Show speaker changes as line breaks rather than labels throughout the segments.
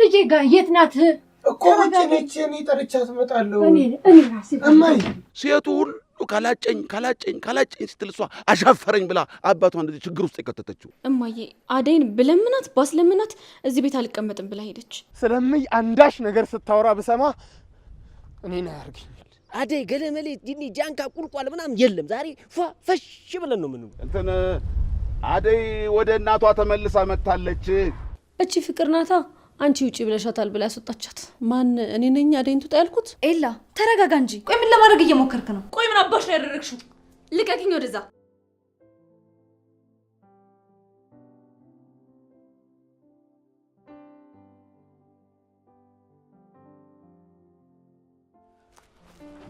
ልጄ ጋር የት ናት
እኮ ነች እኔ ጠርቻት እመጣለሁ
እኔ ራሴ
እማዬ
ሴቱ ሁሉ ካላጨኝ ስትል እሷ አሻፈረኝ ብላ አባቷ እንደዚህ ችግር ውስጥ የከተተችው
እማዬ አደይን ብለምናት ባስለምናት እዚህ ቤት አልቀመጥም ብላ ሄደች።
ስለምይ አንዳሽ ነገር ስታወራ ብሰማ እኔን አያርገኛል።
አደይ ገለመሌ ዲኒ ጃንካ ቁልቋል ምናምን የለም። ዛሬ ፈሽ ብለን ነው ምን
እንትን አደይ ወደ እናቷ ተመልሳ መጣለች።
እቺ ፍቅር ናታ አንቺ ውጪ ብለሻታል ብላ ያስወጣቻት ማን? እኔ ነኝ አደይን ትውጣ ያልኩት?
ኤላ ተረጋጋ እንጂ። ቆይ ምን ለማድረግ እየሞከርክ ነው?
ቆይ ምን አባሽ ነው ያደረግሽው? ልቀቂኝ ወደዛ።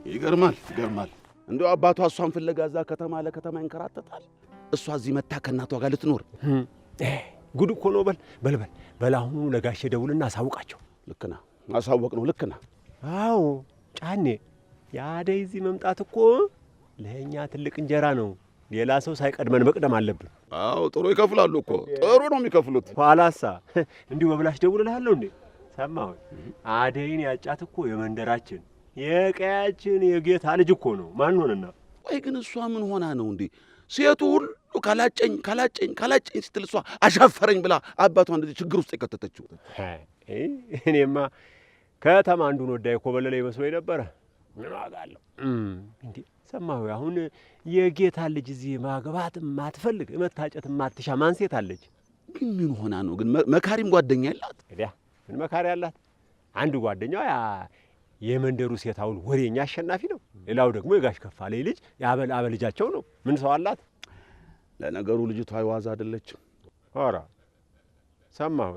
ይገርማል። እንደው አባቷ እሷን ፍለጋ እዛ ከተማ ለከተማ ይንከራተታል። እሷ እዚህ መታ ከእናቷ ጋር ልትኖር
ጉድ እኮ ነው። በል አሁኑ ለጋሼ ደውልና አሳውቃቸው።
ልክ ነህ፣ ማሳወቅ ነው። ልክ ነህ።
አዎ ጫኔ የአደይ እዚህ መምጣት እኮ ለእኛ ትልቅ እንጀራ ነው። ሌላ ሰው ሳይቀድመን መቅደም አለብን።
አዎ ጥሩ ይከፍላሉ እኮ ጥሩ ነው የሚከፍሉት።
ኋላሳ እንዲሁ በብላሽ ደውልልሃለሁ እንዴ? ሰማሁ። አደይን ያጫት እኮ የመንደራችን የቀያችን የጌታ ልጅ እኮ ነው። ማን ሆነና?
ቆይ ግን እሷ ምን ሆና ነው እንዴ? ሴቱ ሁሉ ካላጨኝ ስትል እሷ አሻፈረኝ ብላ አባቷ እንደዚህ ችግር ውስጥ የከተተችው።
እኔማ ከተማ አንዱን ወዳ የኮበለለ ይመስሎኝ ነበረ። ምን ዋጋ አለው እንዴ? ሰማሁ። አሁን የጌታ ልጅ እዚህ ማግባት ማትፈልግ መታጨት ማትሻ ማን ሴት አለች?
ግን ምን ሆና ነው? ግን መካሪም ጓደኛ ያላት?
እዲያ ምን መካሪ ያላት? አንድ ጓደኛዋ የመንደሩ ሴት አሁን ወሬኛ አሸናፊ ነው። ሌላው ደግሞ የጋሽ ከፋለ ልጅ አበልጃቸው ነው። ምን ሰው አላት?
ለነገሩ ልጅቷ አይዋዛ አይደለችም።
ኧረ ሰማሁ።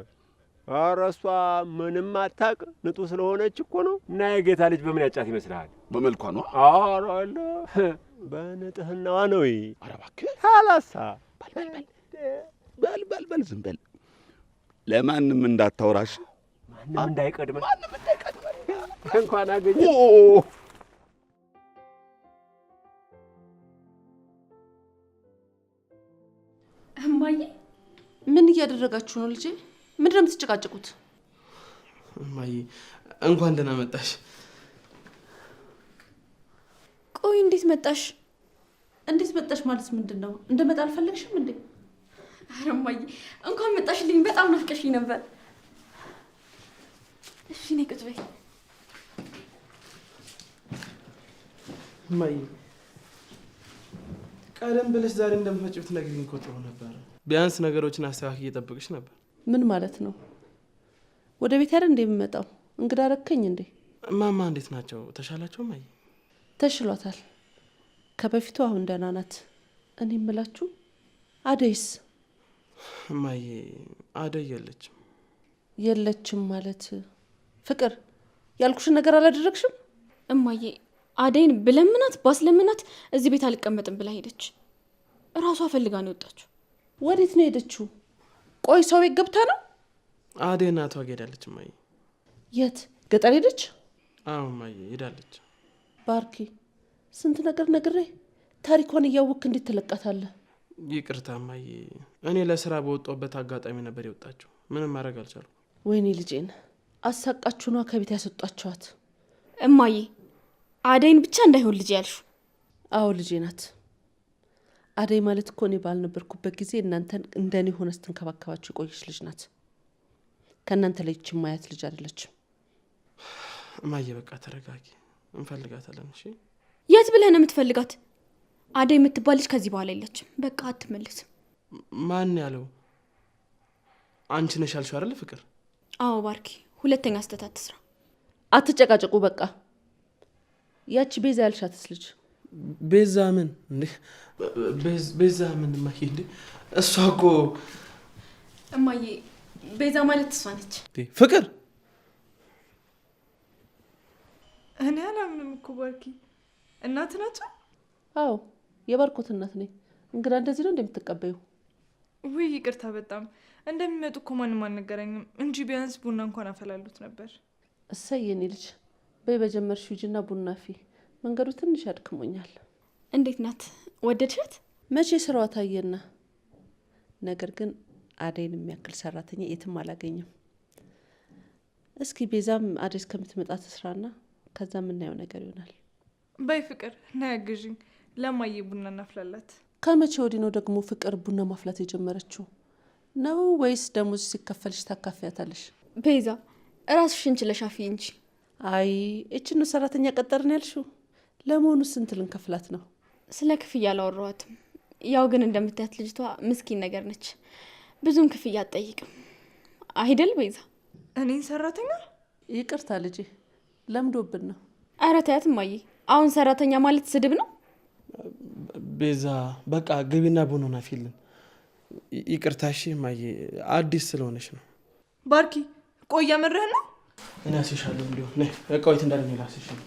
ኧረ እሷ ምንም አታውቅ ንጡ ስለሆነች እኮ ነው። እና የጌታ ልጅ በምን ያጫት ይመስልሃል?
በመልኳ ነው?
ኧረ አለ በንጥህናዋ ነው።
ኧረ እባክህ
ሀላሳ
በል ዝም በል። ለማንም እንዳታወራሽ።
ማንም እንዳይቀድመን እንኳን አገኘ።
እማዬ ምን እያደረጋችሁ ነው? ልጄ ምንድነው የምትጨቃጨቁት?
እማዬ እንኳን ደህና መጣሽ።
ቆይ እንዴት መጣሽ ማለት ምንድነው? እንደመጣ አልፈለግሽም እንዴ? ኧረ እማዬ እንኳን መጣሽልኝ። በጣም ናፍቀሽኝ ነበር። እሺ ነይ ቁጭ በይ።
እማዬ ቀደም ብለሽ ዛሬ እንደምትመጪ ብትነግሪኝ እኮ ጥሩ ነበር። ቢያንስ ነገሮችን አስተካክዬ እየጠብቅሽ ነበር።
ምን ማለት ነው? ወደ ቤት አይደል እንደ የምመጣው? እንግዳ ረከኝ እንዴ?
እማማ እንዴት ናቸው? ተሻላቸው? እማዬ
ተሽሏታል። ከበፊቱ አሁን ደህና ናት። እኔ እምላችሁ አደይስ?
እማዬ አደይ
የለችም ማለት ፍቅር ያልኩሽን ነገር አላደረግሽም?
እማዬ አደይን ብለምናት ባስለምናት እዚህ ቤት አልቀመጥም ብላ ሄደች። እራሷ ፈልጋ ነው የወጣችው።
ወዴት ነው ሄደችው? ቆይ ሰው ቤት ገብታ ነው?
አደይ እናቷ ጋር ሄዳለች እማዬ።
የት? ገጠር ሄደች?
አዎ እማዬ ሄዳለች።
ባርኪ ስንት ነገር ነግሬ ታሪኳን እያወቅክ እንዴት ትለቃታለህ?
ይቅርታ እማዬ፣ እኔ ለስራ በወጣሁበት አጋጣሚ ነበር የወጣችው። ምንም ማድረግ አልቻልኩም።
ወይኔ ልጄን አሳቃችሁ ነው ከቤት ያስወጣችኋት።
እማዬ አደይን ብቻ እንዳይሆን ልጅ ያልሹ።
አዎ ልጄ ናት። አደይ ማለት እኮ እኔ ባልነበርኩበት ጊዜ እናንተን እንደኔ ሆነ ስትንከባከባችሁ የቆየች ልጅ ናት። ከእናንተ ለይች ማያት ልጅ አይደለችም።
እማዬ በቃ ተረጋጊ፣ እንፈልጋታለን። እሺ
የት ብለህ ነው የምትፈልጋት? አደይ የምትባል ልጅ ከዚህ በኋላ የለችም። በቃ አትመለስም።
ማን ያለው? አንቺ ነሽ ያልሽው አይደል ፍቅር?
አዎ ባርኪ፣ ሁለተኛ ስህተት አትስራ።
አትጨቃጨቁ በቃ። ያቺ ቤዛ ያልሻትስ ልጅ?
ቤዛ ምን እንዴ? ቤዛ ምን እማዬ? እንዴ እሷ እኮ
እማዬ ቤዛ ማለት እሷ ነች።
ፍቅር
እኔ አላምንም እኮ ባርኪ። እናት ናቸው?
አዎ የባርኮት እናት ነኝ። እንግዳ እንደዚህ ነው እንደምትቀበዩ?
ውይ ይቅርታ፣ በጣም እንደሚመጡ እኮ ማንም አልነገረኝም እንጂ ቢያንስ ቡና እንኳን አፈላሉት ነበር።
እሰይ የኔ ልጅ በይ በጀመርሽው ሂጂና ቡና አፊ። መንገዱ ትንሽ ያድክሞኛል።
እንዴት ናት? ወደድሻት?
መቼ ስራዋ ታየና። ነገር ግን አደይን የሚያክል ሰራተኛ የትም አላገኝም። እስኪ ቤዛም አዲስ ከምትመጣ ትስራና ከዛ የምናየው ነገር ይሆናል።
በይ ፍቅር ና ያግዥኝ፣ ለማየ ቡና እናፍላላት።
ከመቼ ወዲህ ነው ደግሞ ፍቅር ቡና ማፍላት የጀመረችው? ነው ወይስ ደሞዝ ሲከፈልሽ ታካፊያታለሽ?
ቤዛ ራስሽን ችለሽ አፍይ እንጂ።
አይ እቺን ነው ሰራተኛ ቀጠርን ያልሽው? ለመሆኑ ስንት ልንከፍላት ነው?
ስለ ክፍያ አላወራኋትም። ያው ግን እንደምታያት ልጅቷ ምስኪን ነገር ነች። ብዙም ክፍያ አትጠይቅም አይደል ቤዛ?
እኔን ሰራተኛ?
ይቅርታ ልጄ ለምዶብን ነው።
ኧረ ተያት እማዬ፣ አሁን ሰራተኛ ማለት ስድብ ነው።
ቤዛ በቃ ግቢና ቡናውን አፊልን። ይቅርታ እሺ እማዬ፣ አዲስ ስለሆነች ነው።
ባርኪ ቆይ ያመረህ ነው?
እኔ አስይሻለሁ። እንዲሁ ነይ እቃዊት እንዳለኝ ላስይሽ ነው።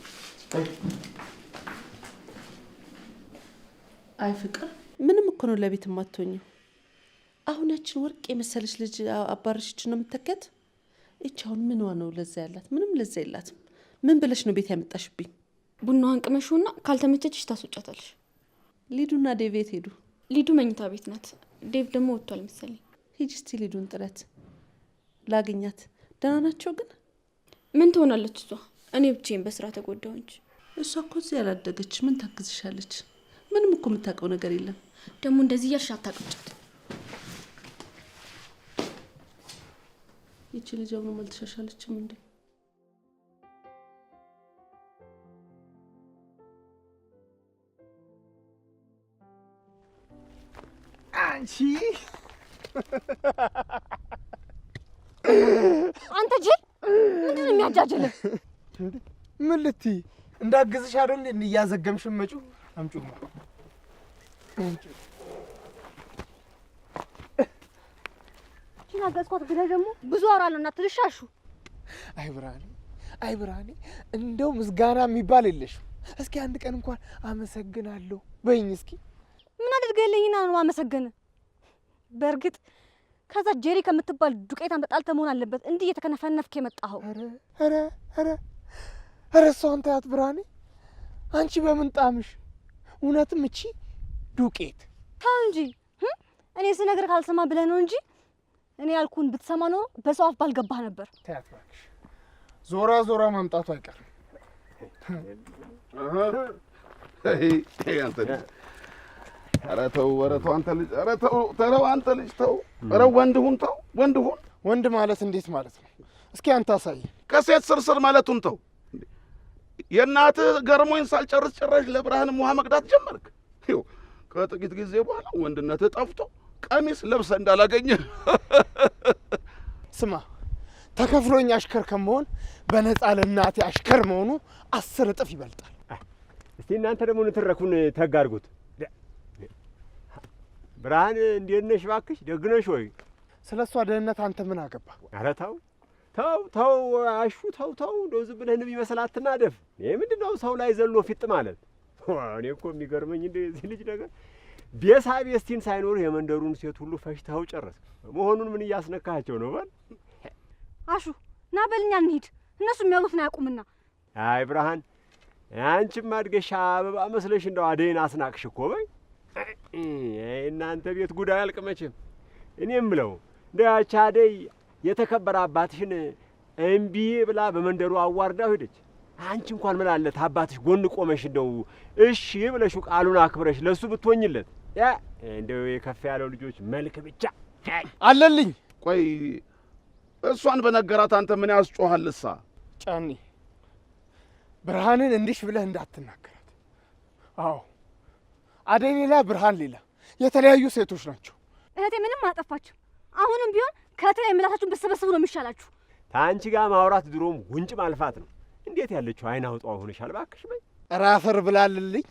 አይ ፍቅር ምንም እኮ ነው ለቤት የማትሆኝው። አሁን ያችን ወርቅ የመሰለች ልጅ አባረሽች ነው የምትተከት። እቺ አሁን ምንዋ ነው ለዛ ያላት? ምንም ለዛ የላትም። ምን ብለሽ ነው ቤት ያመጣሽብኝ?
ቡናዋን ቅመሹና ካልተመቸችሽ ታስወጫታለሽ።
ሊዱና ዴቭ የት ሄዱ?
ሊዱ መኝታ ቤት ናት። ዴቭ ደግሞ ወጥቷል መሰለኝ።
ሂጂ እስቲ ሊዱን ጥረት ላግኛት። ደህና ናቸው ግን?
ምን ትሆናለች እሷ? እኔ ብቻዬን በስራ ተጎዳው እንጂ።
እሷ እኮ እዚህ ያላደገች ምን ታግዝሻለች? ምንም እኮ የምታውቀው ነገር የለም።
ደግሞ እንደዚህ እያልሽ አታቅጫት።
ይቺ ልጅ አሁንም አልተሻሻለችም እንዴ?
አንቺ
አንተ ጅል ምንድን ነው የሚያጃጅልህ?
ምን ልትይ? እንዳግዝሽ አይደል እንዴ እያዘገምሽ መጪው? አምጪው
አገዝኳት ብለህ ደግሞ ብዙ አወራለሁ እና ትልሻሹ።
አይ ብርሃኔ እንደው ምስጋና የሚባል የለሽም። እስኪ አንድ ቀን እንኳን አመሰግናለሁ በይኝ እስኪ።
ምን አድርገህልኝና ነው አመሰግን? በእርግጥ ከዛ ጄሪ ከምትባል ዱቄታን ተጣልተህ መሆን አለበት እንዲህ እየተከነፈነፍክ የመጣኸው።
ኧረ እሷን ተያት ብርሃኔ። አንቺ በምን ጣምሽ? እውነትም እቺ ዱቄት።
ተው እንጂ እኔ ስነግርህ ካልሰማ ብለህ ነው እንጂ እኔ ያልኩን ብትሰማ ነው በሰው አፍ ባልገባህ ነበር።
ተያት እባክሽ፣ ዞራ ዞራ መምጣቱ አይቀርም።
ኧረ ተው አንተ ልጅ፣ ኧረ ተው አንተ ልጅ ተው። ኧረ ወንድ ሁን ተው፣ ወንድ ሁን።
ወንድ ማለት እንዴት ማለት ነው? እስኪ አንተ አሳይ።
ከሴት ስርስር ማለቱን ተው። የእናትህ ገርሞኝ ሳልጨርስ ጭራሽ ለብርሃን ውሃ መቅዳት ጀመርክ። ይኸው ከጥቂት ጊዜ በኋላ ወንድነትህ ጠፍቶ ቀሚስ ለብሰህ እንዳላገኘ።
ስማ፣ ተከፍሎኝ አሽከር ከመሆን በነፃ ለእናቴ አሽከር መሆኑ 10 እጥፍ ይበልጣል።
እስቲ እናንተ ደግሞ ንትረኩን ተጋርጉት። ብርሃን እንዴት ነሽ? እባክሽ ደግ ነሽ ወይ?
ስለ እሷ ደህንነት አንተ ምን አገባ?
ኧረ ተው አሹ ተው። እንደው ዝም ብለህ የሚመስል አትናደፍ። ይሄ ምንድን ነው ሰው ላይ ዘሎ ፊጥ ማለት? እኔ እኮ የሚገርመኝ እንደዚህ ልጅ ነገር ቤሳቤስቲን ሳይኖር የመንደሩን ሴት ሁሉ ፈሽተው ጨረስ መሆኑን ምን እያስነካቸው ነው? በል
አሹ ና በልኛ እንሂድ፣ እነሱ የሚያሉትን አያውቁምና።
አይ ብርሃን፣ አንቺም አድገሻ አበባ መስለሽ እንደው አደይን አስናቅሽ እኮ። በይ እናንተ ቤት ጉዳይ አያልቅመችም። እኔም ብለው እንደ ያቺ አደይ የተከበረ አባትሽን እምቢ ብላ በመንደሩ አዋርዳው ሄደች። አንቺ እንኳን ምን አለት አባትሽ ጎን ቆመሽ እንደው እሺ ብለሽ ቃሉን አክብረሽ ለሱ ብትወኝለት። ያ እንደው የከፍ ያለው ልጆች መልክ ብቻ
አለልኝ።
ቆይ እሷን በነገራት አንተ ምን ያስጮሃልሳ?
ጫኒ ብርሃንን እንዲሽ ብለህ እንዳትናገራት። አዎ አደይ ሌላ ብርሃን ሌላ የተለያዩ ሴቶች ናቸው።
እህቴ ምንም አጠፋችም። አሁንም ቢሆን ከእህቴ ላይ ምላሳችሁን ብትሰበስቡ ነው የሚሻላችሁ።
ታንቺ ጋር ማውራት ድሮም ጉንጭ ማልፋት ነው። እንዴት ያለችው አይን አውጣ ሆነሻል? እባክሽ በይ።
ኧረ አፈር ብላልልኝ።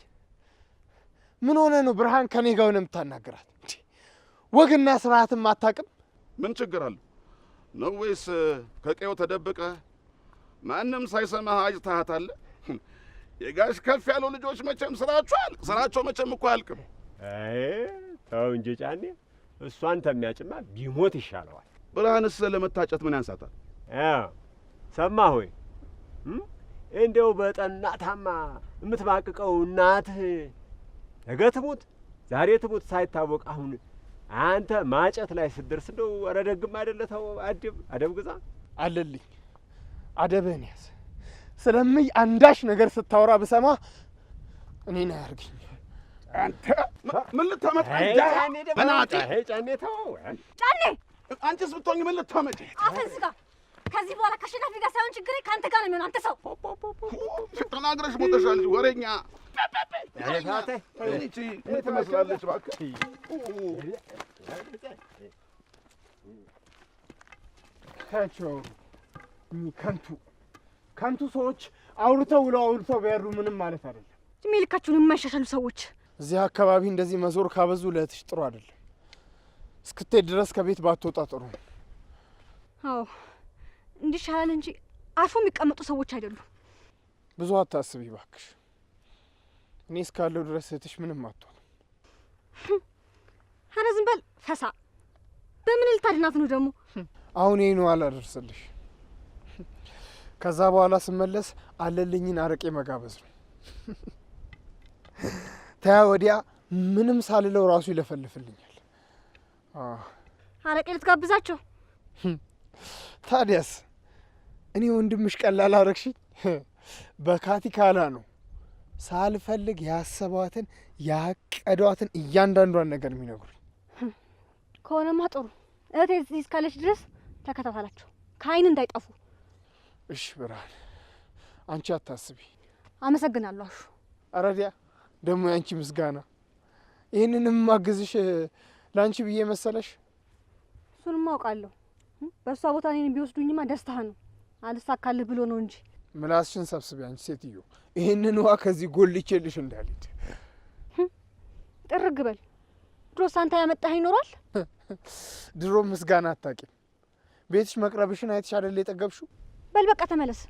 ምን ሆነ ነው ብርሃን ከኔ ጋር ነው የምታናገራት? ወግና ስርዓትም አታውቅም?
ምን ችግር አለው ነው? ወይስ ከቀየው ተደብቀ ማንም ሳይሰማህ አጭታሃታለህ? የጋሽ ከፍ ያለው ልጆች መቼም ስራቸው መቼም እኮ አያልቅም።
አይ ተው እንጂ ጫኔ፣ እሷን ተሚያጭማ ቢሞት ይሻለዋል።
ብርሃንስ ለመታጨት ምን ያንሳታል?
ሰማህ ሆይ? እንደው በጠና ታማ የምትማቅቀው እናትህ ነገ ትሙት ዛሬ ትሙት ሳይታወቅ አሁን አንተ ማጨት ላይ ስትደርስ እንደው ኧረ ደግም አይደለ? ተው አደብ ግዛ።
አለልኝ አደብህን ያዝ። ስለምይ አንዳች ነገር ስታወራ ብሰማ እኔን አያርግኝ።
አንተ ምን ልታመጣ?
ጫኔ ተው።
ጫኔ
አንቺስ ብትሆኚ ምን ልታመጪ?
አፈን ስጋ። ከዚህ በኋላ ከአሸናፊ ጋር ሳይሆን ችግሬ ከአንተ ጋር ነው የሚሆነው። አንተ ሰው
ተናግረሽ ሞተሻል። ወሬኛ ምን ትመስላለች እባክህ?
ታቸው ከንቱ ሰዎች አውርተው ውለው አውርተው ቢያሩ ምንም ማለት አይደለም።
እድሜ ልካችሁን የማይሻሻሉ ሰዎች
እዚህ አካባቢ እንደዚህ መዞር ካበዙ ለእህትሽ ጥሩ አይደለም። እስክትሄድ ድረስ ከቤት ባትወጣ ጥሩ ነው።
አዎ እንዲሻላል እንጂ አርፎ የሚቀመጡ ሰዎች አይደሉም።
ብዙ አታስቢ እባክሽ። እኔ እስካለሁ ድረስ እህትሽ ምንም አትሆንም።
ኧረ ዝም በል ፈሳ። በምን ልታድናት ነው ደግሞ?
አሁን ይሄን አላደርስልሽ። ከዛ በኋላ ስመለስ አለልኝን አረቄ መጋበዝ ነው። ታያ ወዲያ ምንም ሳልለው ራሱ ይለፈልፍልኛል።
አረቄ ልትጋብዛቸው?
ታዲያስ እኔ ወንድምሽ ቀላል አረግሽኝ። በካቲካላ ነው ሳልፈልግ ያሰቧትን ያቀዷትን እያንዳንዷን ነገር የሚነግሩኝ።
ከሆነማ ጥሩ። እህቴ እዚህ እስካለች ድረስ ተከታተላቸው፣ ከአይን እንዳይጠፉ።
እሺ ብርሃን፣ አንቺ አታስቢ።
አመሰግናለሁ አሹ።
አረዲያ ደግሞ ያንቺ ምስጋና። ይህንንም ማግዝሽ ለአንቺ ብዬ መሰለሽ?
እሱንም አውቃለሁ። በእሷ ቦታ እኔን ቢወስዱኝማ ደስታህ ነው። አልሳካልህ ብሎ ነው እንጂ።
ምላስሽን ሰብስቢ አንቺ ሴትዮ። ይህንን ውሃ ከዚህ ጎልቼልሽ እንዳልሄድ።
ጥርግ በል። ድሮስ አንተ ያመጣህ ይኖራል።
ድሮ ምስጋና አታውቂም። ቤትሽ መቅረብሽን አይተሽ አይደል የጠገብሽው?
በል በቃ ተመለስ።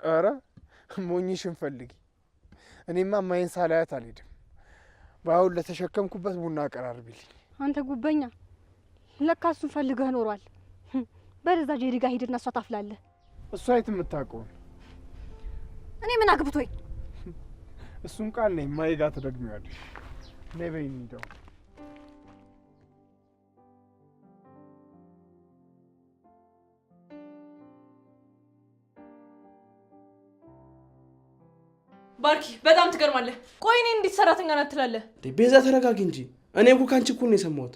ኧረ ሞኝሽን ፈልጊ። እኔማ ማይን ሳላያት አልሄድም። በአሁን ለተሸከምኩበት ቡና አቀራርቢልኝ።
አንተ ጉበኛ፣ ለካ እሱን ፈልገህ ኖሯል። በዛ ጄሪ ጋር ሂድና እሷ ታፍላለህ።
እሷ የት የምታውቀውን?
እኔ ምን አግብቶኝ?
እሱን ቃል ነኝ ማይጋ ትደግሚዋለሽ። ነይ በይ እንሂድ።
ባርኪ በጣም ትገርማለህ። ቆይ እኔ እንዴት ሰራተኛ ናት ትላለህ?
ቤዛ ተረጋጊ እንጂ እኔ እኮ ካንቺ እኩል ነው የሰማሁት።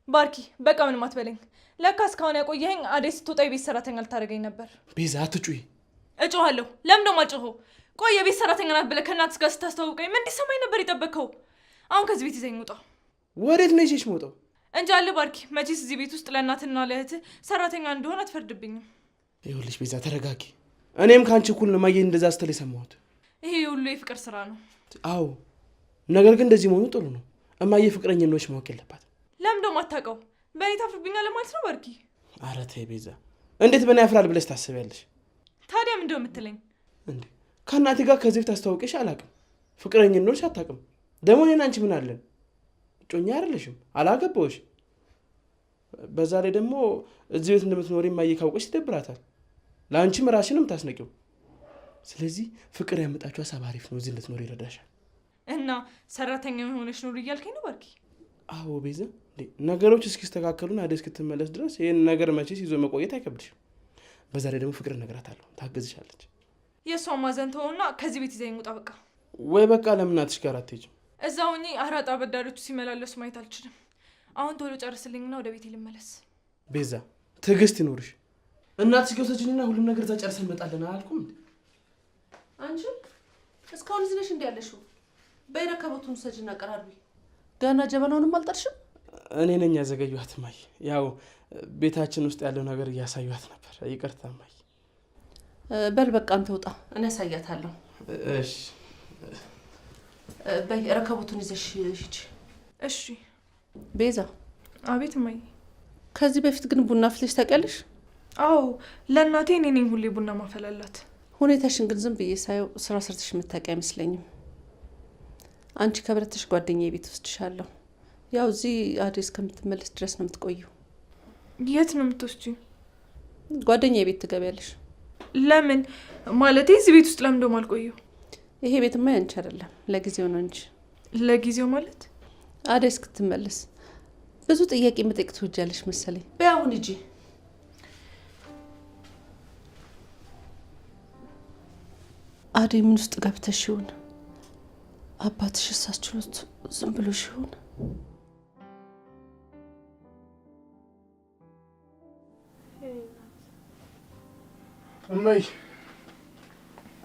ባርኪ በቃ ምንም አትበለኝ። ለካ እስካሁን ያቆየኸኝ አደይ ስትወጣ የቤት ሰራተኛ ልታደርገኝ ነበር።
ቤዛ አትጩይ።
እጮሃለሁ። ለምን ደሞ አልጮኸው? ቆይ የቤት ሰራተኛ ናት ብለህ ከእናትህ ጋር ስታስተዋውቀኝ ምን እንዲሰማኝ ነበር የጠበቅከው? አሁን ከዚህ ቤት ይዘኝ ውጣ።
ወዴት ነው ይዤሽ መውጣው?
እንጂ አለ ባርኪ፣ መቼስ እዚህ ቤት ውስጥ ለእናትና ለእህትህ ሰራተኛ እንደሆነ አትፈርድብኝም።
ይኸውልሽ ቤዛ ተረጋጊ። እኔም ካንቺ እኩል ነው ማየ እንደዛ ስትል የሰማሁት።
ይሄ ሁሉ የፍቅር ስራ ነው።
አዎ ነገር ግን እንደዚህ መሆኑ ጥሩ ነው። እማዬ ፍቅረኛ ነሽ ማወቅ የለባትም።
ለምን ደሞ አታውቀው? በእኔ ታፍርብኛለህ ማለት ነው ባርኪ?
ኧረ ተይ ቤዛ፣ እንዴት በእኔ ያፍራል ብለሽ ታስቢያለሽ?
ታዲያ ምንድነው የምትለኝ?
እንዴ ከእናቴ ጋር ከዚህ በፊት አስተዋውቄሽ አላውቅም። ፍቅረኛ ነሽ አታውቅም። ደግሞ እኔና አንቺ ምን አለን? እጮኛ አይደለሽም፣ አላገባሁሽ። በዛ ላይ ደግሞ እዚህ ቤት እንደምትኖሪ እማዬ ካወቀች ይደብራታል። ለአንቺም ራስሽንም ታስነቂው። ስለዚህ ፍቅር ያመጣችሁ ሀሳብ አሪፍ ነው፣ እዚህ እንድትኖር ይረዳሻል።
እና ሰራተኛ ሆነሽ ኖር እያልከኝ ነው ባርኪ?
አዎ ቤዛ፣ ነገሮች እስኪስተካከሉና አደይ እስክትመለስ ድረስ ይህን ነገር መቼስ ይዞ መቆየት አይከብድሽም። በዛ ላይ ደግሞ ፍቅር እነግራታለሁ፣ ታግዝሻለች።
የእሷን ማዘን ተወውና ከዚህ ቤት ይዘኝ ውጣ በቃ።
ወይ በቃ ለምን እናትሽ ጋር አትሄጂም?
እዛ ሆኜ አራጣ አበዳሪዎቹ ሲመላለሱ ማየት አልችልም። አሁን ቶሎ ጨርስልኝና ወደ ቤቴ ልመለስ።
ቤዛ ትዕግስት ይኖርሽ። እናትሽ ጋር ወሰጂኝና ሁሉም ነገር እዛ ጨርሰን እንመጣለን አላልኩም እንዴ?
አንቺ እስካሁን እዚህ ነሽ እንዴ ያለሽው? በይረከበቱን ሰጅና ቀራርቢ። ገና ጀበናውንም አልጠርሽም?
እኔ ነኝ ያዘገዩት ማይ። ያው ቤታችን ውስጥ ያለው ነገር እያሳዩት ነበር። ይቅርታ ማይ።
በል በቃ አንተ ውጣ፣ እኔ ያሳያታለሁ።
እሺ
በይ ረከበቱን ይዘሽ ሂጂ።
እሺ
ቤዛ።
አቤት ማይ።
ከዚህ በፊት ግን ቡና አፍልተሽ ታውቂያለሽ?
አዎ ለእናቴ እኔ ነኝ ሁሌ ቡና ማፈላላት።
ሁኔታሽን ግን ዝም ብዬ ሳየው ስራ ሰርተሽ የምታውቂ አይመስለኝም። አንቺ ከብረትሽ ጓደኛዬ ቤት ወስድሻለሁ። ያው እዚህ አደይ እስከምትመለስ ድረስ ነው የምትቆየው።
የት ነው የምትወስጂኝ?
ጓደኛዬ ቤት ትገቢያለሽ።
ለምን? ማለቴ እዚህ ቤት ውስጥ ለምን ደሞ አልቆየው?
ይሄ ቤትማ ያንቺ አይደለም፣ ለጊዜው ነው እንጂ።
ለጊዜው ማለት?
አደይ እስክትመለስ። ብዙ ጥያቄ መጠየቅ ትወጃለሽ መሰለኝ። በይ አሁን ሂጂ። አደይ ምን ውስጥ ገብተሽ ይሆን? አባትሽ እሳችሎት ዝም ብሎሽ ይሆን?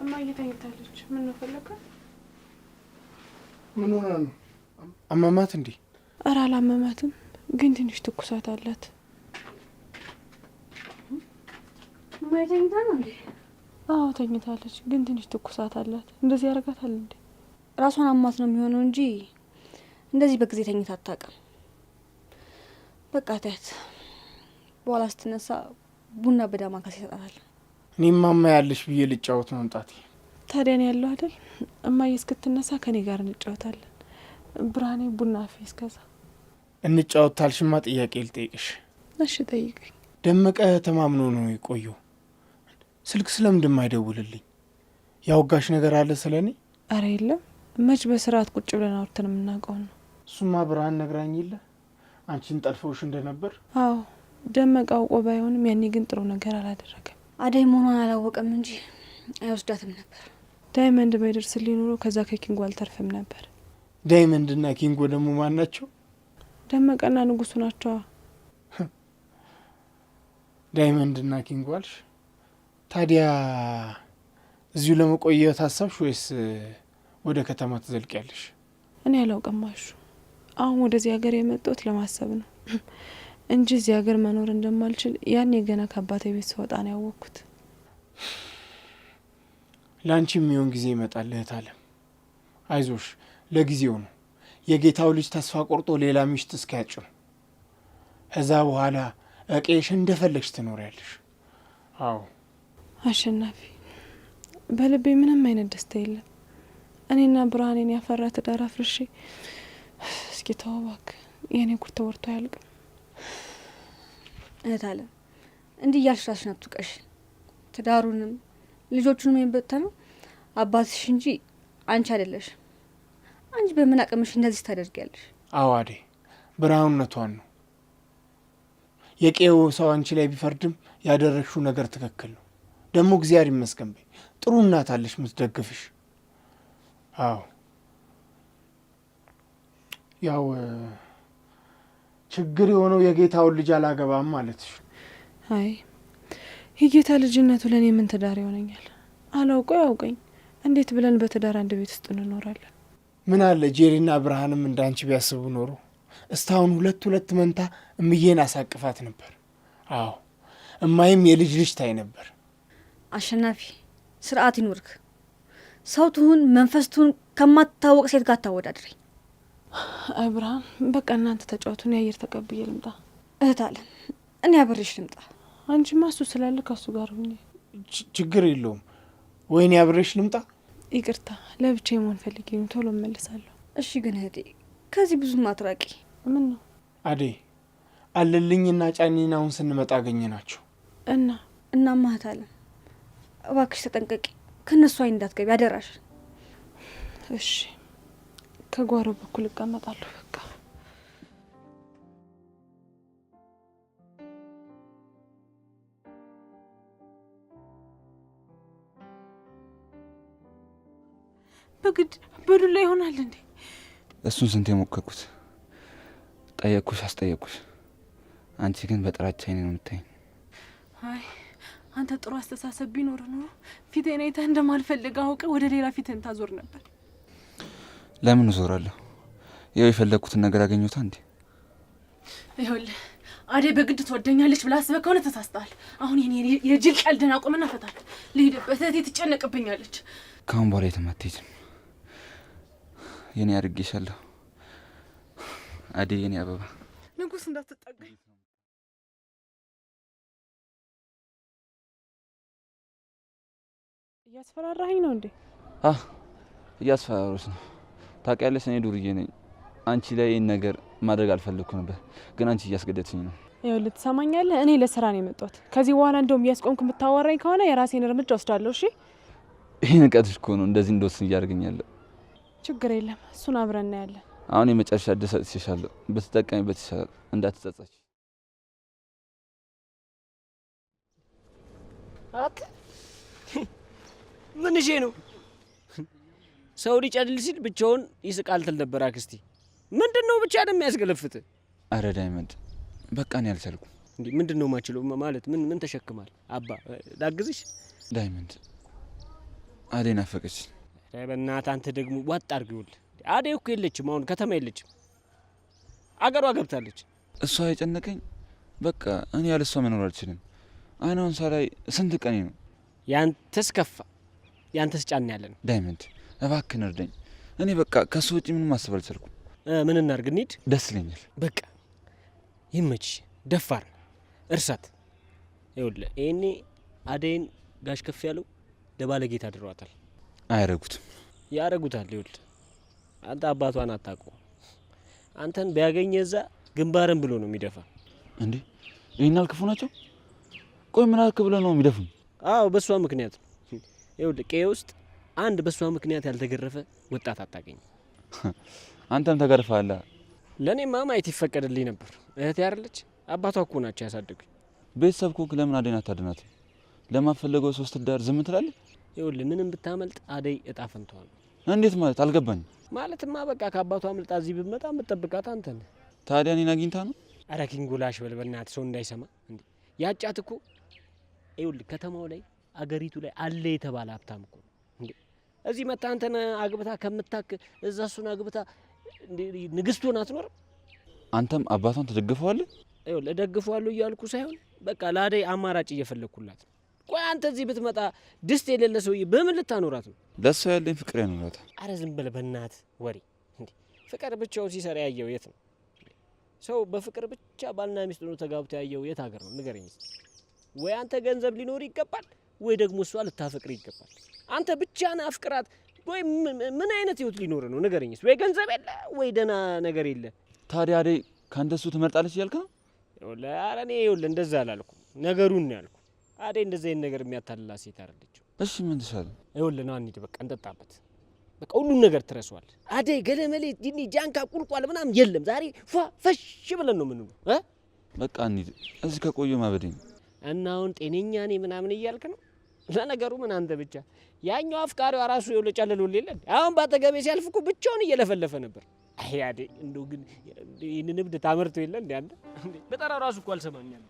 እማዬ ተኝታለች። ምን ነው ፈለከ?
ምን ሆና ነው? አመማት እንዴ?
ኧረ አላመማትም፣ ግን ትንሽ ትኩሳት አላት።
እማዬ ተኝታ ነው እንዴ?
አዎ ተኝታለች፣ ግን ትንሽ ትኩሳት አላት። እንደዚህ ያደርጋታል እንዴ?
ራሷን አሟት ነው የሚሆነው እንጂ እንደዚህ በጊዜ ተኝታ አታውቅም። በቃ ተያት፣ በኋላ ስትነሳ ቡና በዳማከሴ ይሰጣታል።
እኔም ማማ ያለሽ ብዬ ልጫወት መምጣቴ።
ታዲያ ነው ያለው አይደል? እማዬ እስክትነሳ ከኔ ጋር እንጫወታለን። ብርሃኔ ቡና አፌ እስከዛ
እንጫወት ታልሽማ ጥያቄ ልጠይቅሽ።
እሺ ጠይቀኝ።
ደመቀ ተማምኖ ነው የቆየው። ስልክ ስለምንድን አይደውልልኝ? ያወጋሽ ነገር አለ ስለኔ?
አረ የለም፣ መች በስርዓት ቁጭ ብለን አውርተን የምናውቀው ነው።
እሱማ ብርሃን ነግራኝ የለ አንቺን ጠልፈውሽ እንደነበር።
አዎ ደመቀ አውቆ ባይሆንም ያኔ ግን ጥሩ ነገር አላደረገም።
አደይ መሆኗን አላወቀም እንጂ አይወስዳትም ነበር።
ዳይመንድ ባይደርስልኝ ኖሮ ከዛ ከኪንጎ አልተርፍም ነበር።
ዳይመንድና ኪንጎ ደግሞ ማን ናቸው?
ደመቀና ንጉሱ ናቸዋ።
ዳይመንድና ኪንጎ አልሽ? ታዲያ እዚሁ ለመቆየት ሀሳብሽ ወይስ ወደ ከተማ ትዘልቂያለሽ?
እኔ አላውቅማሹ። አሁን ወደዚህ ሀገር የመጣሁት ለማሰብ ነው እንጂ እዚህ ሀገር መኖር እንደማልችል ያኔ ገና ከአባቴ ቤት ስወጣ ነው ያወቅኩት።
ለአንቺ የሚሆን ጊዜ ይመጣል እህት አለም። አይዞሽ፣ ለጊዜው ነው። የጌታው ልጅ ተስፋ ቆርጦ ሌላ ሚስት እስኪያጭ ነው። ከዛ በኋላ እቄሽ እንደፈለግሽ ትኖሪያለሽ። አዎ
አሸናፊ፣ በልቤ ምንም አይነት ደስታ የለም። እኔና ብርሃኔን ያፈራ ትዳር አፍርሼ እስኪ ተው እባክህ፣ የእኔ ጉድ ተወርቶ አያልቅም።
እህት አለም እንዲህ እያልሽ ራስሽን አትውቀሽ። ትዳሩንም ልጆቹንም የበተነው አባትሽ እንጂ አንቺ አይደለሽ። አንቺ በምን አቅምሽ እንደዚህ ታደርጊያለሽ?
አዎ አደይ፣ ብርሃኑነቷን ነው። የቄው ሰው አንቺ ላይ ቢፈርድም ያደረግሽው ነገር ትክክል ነው። ደግሞ እግዚአብሔር ይመስገን በይ፣ ጥሩ እናት አለሽ ምትደግፍሽ። አዎ ያው ችግር የሆነው የጌታውን ልጅ አላገባም ማለትሽ።
አይ የጌታ ልጅነቱ ለእኔ ምን ትዳር ይሆነኛል? አላውቀው ያውቀኝ። እንዴት ብለን በትዳር አንድ ቤት ውስጥ እንኖራለን?
ምን አለ ጄሪና ብርሃንም እንዳንቺ ቢያስቡ ኖሮ እስታሁን ሁለት መንታ እምዬን አሳቅፋት ነበር። አዎ እማይም የልጅ ልጅ ታይ ነበር።
አሸናፊ ስርዓት ይኑርክ። ሰው ትሁን መንፈስ ትሁን ከማትታወቅ ሴት ጋር ታወዳድረኝ።
አይ ብርሃን፣ በቃ እናንተ ተጫወቱን፣ የአየር ተቀብዬ ልምጣ።
እህት አለም እኔ አብሬሽ ልምጣ።
አንቺማ እሱ ስላለ ከሱ ጋር ሁኜ።
ችግር የለውም። ወይኔ አብሬሽ ልምጣ?
ይቅርታ፣ ለብቻ መሆን ፈልጌ ነው። ቶሎ እመለሳለሁ።
እሺ ግን እህቴ ከዚህ ብዙም አትራቂ።
ምን ነው
አደይ፣ አለልኝና ጫኔን አሁን ስንመጣ አገኘ ናቸው
እናማ እህት አለም እባክሽ ተጠንቀቂ፣ ከነሱ አይን እንዳትገቢ አደራሽ።
እሺ ከጓሮ በኩል እቀመጣለሁ። በቃ በግድ በዱላ ይሆናል እንዴ?
እሱን ስንት የሞከርኩት። ጠየቅኩሽ፣ አስጠየቅኩሽ። አንቺ ግን በጥራቻ አይኔ ነው የምታይኝ።
አይ አንተ ጥሩ አስተሳሰብ ቢኖር ኖሮ ፊቴን አይተህ እንደማልፈልግ አውቀ ወደ ሌላ ፊትህን ታዞር ነበር።
ለምን እዞራለሁ? ይኸው የፈለግኩትን ነገር አገኘሁታ እንዴ?
ይኸውልህ አደይ በግድ ትወደኛለች ብለህ አስበህ ከሆነ ተሳስተሃል። አሁን የኔ የጅል ቀልድን አቁምና ፈታል። ልሂድበት፣ እህቴ ትጨነቅብኛለች።
ከአሁን በኋላ የትም አትሄጂም። የኔ አድርጌሻለሁ አደይ፣ የኔ አበባ።
ንጉስ እንዳትጠጋኝ። እያስፈራራኸኝ ነው እንዴ?
እያስፈራሮች ነው። ታውቂያለሽ፣ እኔ ዱርዬ ነኝ። አንቺ ላይ ይህን ነገር ማድረግ አልፈለግኩ ነበር፣ ግን አንቺ እያስገደድሽኝ ነው።
ይኸውልህ ትሰማኛለህ? እኔ ለስራ ነው የመጣሁት። ከዚህ በኋላ እንደውም እያስቆምክ የምታወራኝ ከሆነ የራሴን እርምጃ ወስዳለሁ። እሺ?
ይህ ንቀትሽ እኮ ነው እንደዚህ እንደወስን እያደርገኛለሁ።
ችግር የለም፣ እሱን አብረን እናያለን።
አሁን የመጨረሻ እድል ሰጥቼሻለሁ፣ ብትጠቀሚበት ይሻላል። እንዳትጸጸች።
ምን ይዤ ነው? ሰው ሊጨልል ሲል ብቻውን ይስቃል ትል ነበር አክስቴ። ምንድነው ብቻ ነው የሚያስገለፍት?
አረ ዳይመንድ በቃ እኔ አልቻልኩም።
እንዴ ምንድነው ማችለው ማለት ምን ተሸክማል? አባ ላግዝሽ?
ዳይመንድ አደይ ናፈቀች።
አረ በእናትህ አንተ ደግሞ ዋጥ አድርጊውል። አደይ እኮ የለችም፣ አሁን ከተማ የለችም፣ አገሯ ገብታለች።
እሷ የጨነቀኝ በቃ እኔ ያለ እሷ መኖር አልችልም። አይኗን ሳላይ ስንት ቀኔ ነው።
ያንተስ ከፋ፣ ያንተስ ጫን ያለ ነው።
ዳይመንድ እባክህን እርዳኝ። እኔ በቃ ከሱ ውጪ ምንም ማሰብ አልቻልኩም።
ምን እናድርግ? እንሂድ።
ደስ ይለኛል።
በቃ ይመችሽ። ደፋር እርሳት። ይኸውልህ ይሄኔ አደይን ጋሽ ከፍ ያለው ለባለጌታ አድረዋታል።
አያረጉትም።
ያረጉታል። ይኸውልህ አንተ አባቷን አታውቀው። አንተን ቢያገኘ እዛ ግንባርን ብሎ ነው የሚደፋ።
እንዴ ይሄን አልክፉ ናቸው? ቆይ ምን አልክ ብለው ነው የሚደፉኝ?
አዎ በሷ ምክንያት ነው። ይኸውልህ ቀዬ ውስጥ አንድ በሷ ምክንያት ያልተገረፈ ወጣት አታገኝ።
አንተም ተገርፈሃል።
ለእኔማ ማየት ይፈቀድልኝ ነበር። እህቴ አይደለች? አባቷ እኮ ናቸው ያሳደጉኝ።
ቤተሰብ እኮ ለምን አደይን አታድናትም? ለማፈለገው ሶስት ዳር ዝም ትላለህ?
ይኸውልህ ምንም ብታመልጥ አደይ እጣ ፈንታዋ ነው።
እንዴት ማለት? አልገባኝም።
ማለትማ በቃ ከአባቷ አምልጣ እዚህ ብትመጣ የምትጠብቃት አንተ ነህ።
ታዲያ እኔን አግኝታ ነው?
ኧረ ኪንጎላሽ በል በእናትህ፣ ሰው እንዳይሰማ እንዴ። ያጫት እኮ ይኸውልህ ከተማው ላይ አገሪቱ ላይ አለ የተባለ ሀብታም እኮ እንዴ። እዚህ መጣ አንተን አግብታ ከምታክ እዛ እሱን አግብታ ንግስት ሆና አትኖርም?
አንተም አባቷን ትደግፈዋለህ?
ይኸውልህ እደግፈዋለሁ እያልኩ ሳይሆን በቃ ለአደይ አማራጭ እየፈለግኩላት ነው። ቆይ አንተ እዚህ ብትመጣ ድስት የሌለ ሰውዬ በምን ልታኖራት ነው?
ለእሷ ያለኝ ፍቅር ያኖራታል።
አረ ዝም በል በእናትህ ወሬ እንዴ። ፍቅር ብቻውን ሲሰራ ያየው የት ነው? ሰው በፍቅር ብቻ ባልና ሚስት ሆኖ ተጋብቶ ያየው የት ሀገር ነው? ንገረኝ። ወይ አንተ ገንዘብ ሊኖር ይገባል፣ ወይ ደግሞ እሷ ልታፈቅር ይገባል። አንተ ብቻህን አፍቅራት ወይ ምን አይነት ህይወት ሊኖር ነው? ንገረኝ። ወይ ገንዘብ የለ ወይ ደህና ነገር የለ።
ታዲያ አደይ ካንተ እሱ ትመርጣለች እያልክ ነው?
ይኸውልህ ኧረ እኔ ይኸውልህ እንደዛ አላልኩም፣ ነገሩን ነው ያልኩ። አደይ እንደዚህ አይነት ነገር የሚያታልላ ሴት አይደለችም።
እሺ ምን ትሻለህ?
ይኸውልህ ና እንሂድ፣ በቃ እንጠጣበት። በቃ ሁሉን ነገር ትረሳዋል። አደይ ገለመሌ ዲኒ ጃንካ ቁልቋል ምናምን የለም። ዛሬ ፈሽ ብለን ነው ምን ነው።
በቃ እንሂድ፣ እዚህ ከቆየ ማበዴ ነው።
እና አሁን ጤነኛ ነኝ ምናምን እያልክ ነው? ለነገሩ ምን አንተ ብቻ ያኛው አፍቃሪዋ ራሱ ይኸውልህ ጨለሎል የለን። አሁን ባጠገቤ ሲያልፍ እኮ ብቻውን እየለፈለፈ ነበር። አይ አደይ እንደው ግን ይህንን እብድ ታመርተው የለ እንዴ አንተ? በጠራ ራሱ እኮ አልሰማኛል።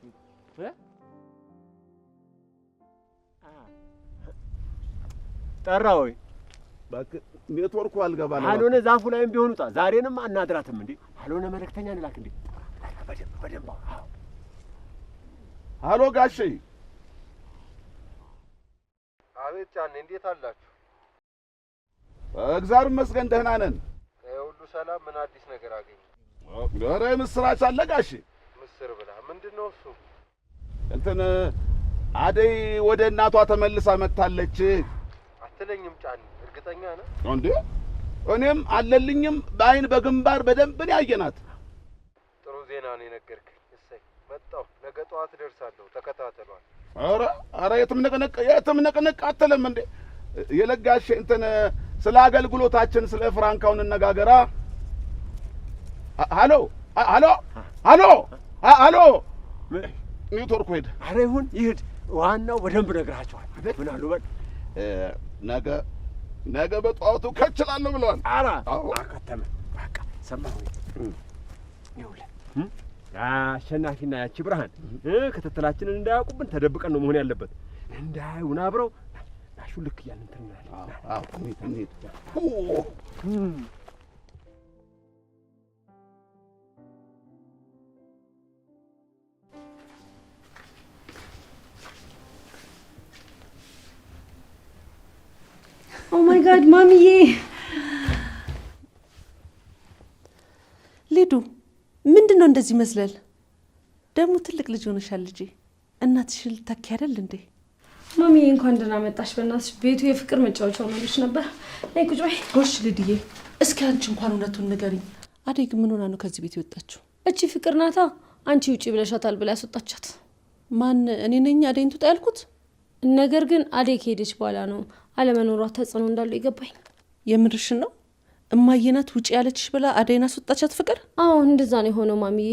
ጠራ ወይ
ኔትወርኩ አልገባ ነው።
አልሆነ ዛፉ ላይም ቢሆኑ ጣ ዛሬንም አናድራትም እንዴ? አልሆነ መልእክተኛ እንላክ እንዴ? በደንብ
አሎ ጋሼ።
አቤት ጫኔ፣ እንዴት አላችሁ?
እግዚአብሔር ይመስገን ደህና ነን።
ሁሉ ሰላም። ምን አዲስ ነገር አገኘ?
ኧረ ምስራች አለ ጋሼ።
ምስር ብላ ምንድነው እሱ?
እንትን አደይ ወደ እናቷ ተመልሳ መጥታለች።
አትለኝም ጫኔ? እርግጠኛ ነህ
እንዴ? እኔም አለልኝም በአይን በግንባር በደንብ ነው ያየናት።
ጥሩ ዜና ነው የነገርከኝ። እሰይ መጣሁ። ነገ ጠዋት እደርሳለሁ። ተከታተሏል።
ኧረ የትም ንቅንቅ አትልም እንዴ? የለጋሽ እንትን ስለ አገልግሎታችን ስለ ፍራንካውን እንነጋገራ። አሎ ኔትወርኩ ሄደ።
ኧረ ይሁን ይሂድ። ዋናው በደንብ ነግራቸዋል። ምን አሉ በል
ነገ በጠዋቱ ከችላለሁ ብለዋል።
ኧረ አከተመ። በቃ ሰማሁ። ይኸውልህ አሸናፊና ያቺ ብርሃን ክትትላችንን እንዳያውቁብን ተደብቀን ነው መሆን ያለበት። እንዳያዩን አብረው ናሹ ልክ እያልን እንትን እንላለን።
እንሂድ።
ኦ ማይ ጋድ ማሚዬ።
ሊዱ ምንድን ነው እንደዚህ መስለል? ደግሞ ትልቅ ልጅ ሆነሻል ልጄ። እናትሽን ልታኪ አይደል እንዴ?
ማሚዬ እንኳን ደህና መጣሽ። በእናትሽ ቤቱ የፍቅር መጫወቻ ሆኖልሽ ነበር። ነይ ቁጭ በይ።
ጎሽ ልድዬ፣ እስኪ አንቺ እንኳን እውነቱን ንገሪኝ። አደይ ግን ምን ሆና ነው ከዚህ ቤት የወጣችው?
እቺ ፍቅር ናታ። አንቺ ውጪ ብለሻታል ብላ ያስወጣቻት።
ማን? እኔ ነኝ አደይን ትውጣ ያልኩት?
ነገር ግን አደይ ከሄደች በኋላ ነው አለመኖሯ ተጽዕኖ እንዳለው ይገባኝ።
የምርሽን ነው? እማዬ ናት ውጪ ያለችሽ ብላ አደይን አስወጣቻት ፍቅር?
አዎ እንደዛ ነው የሆነው ማሚዬ።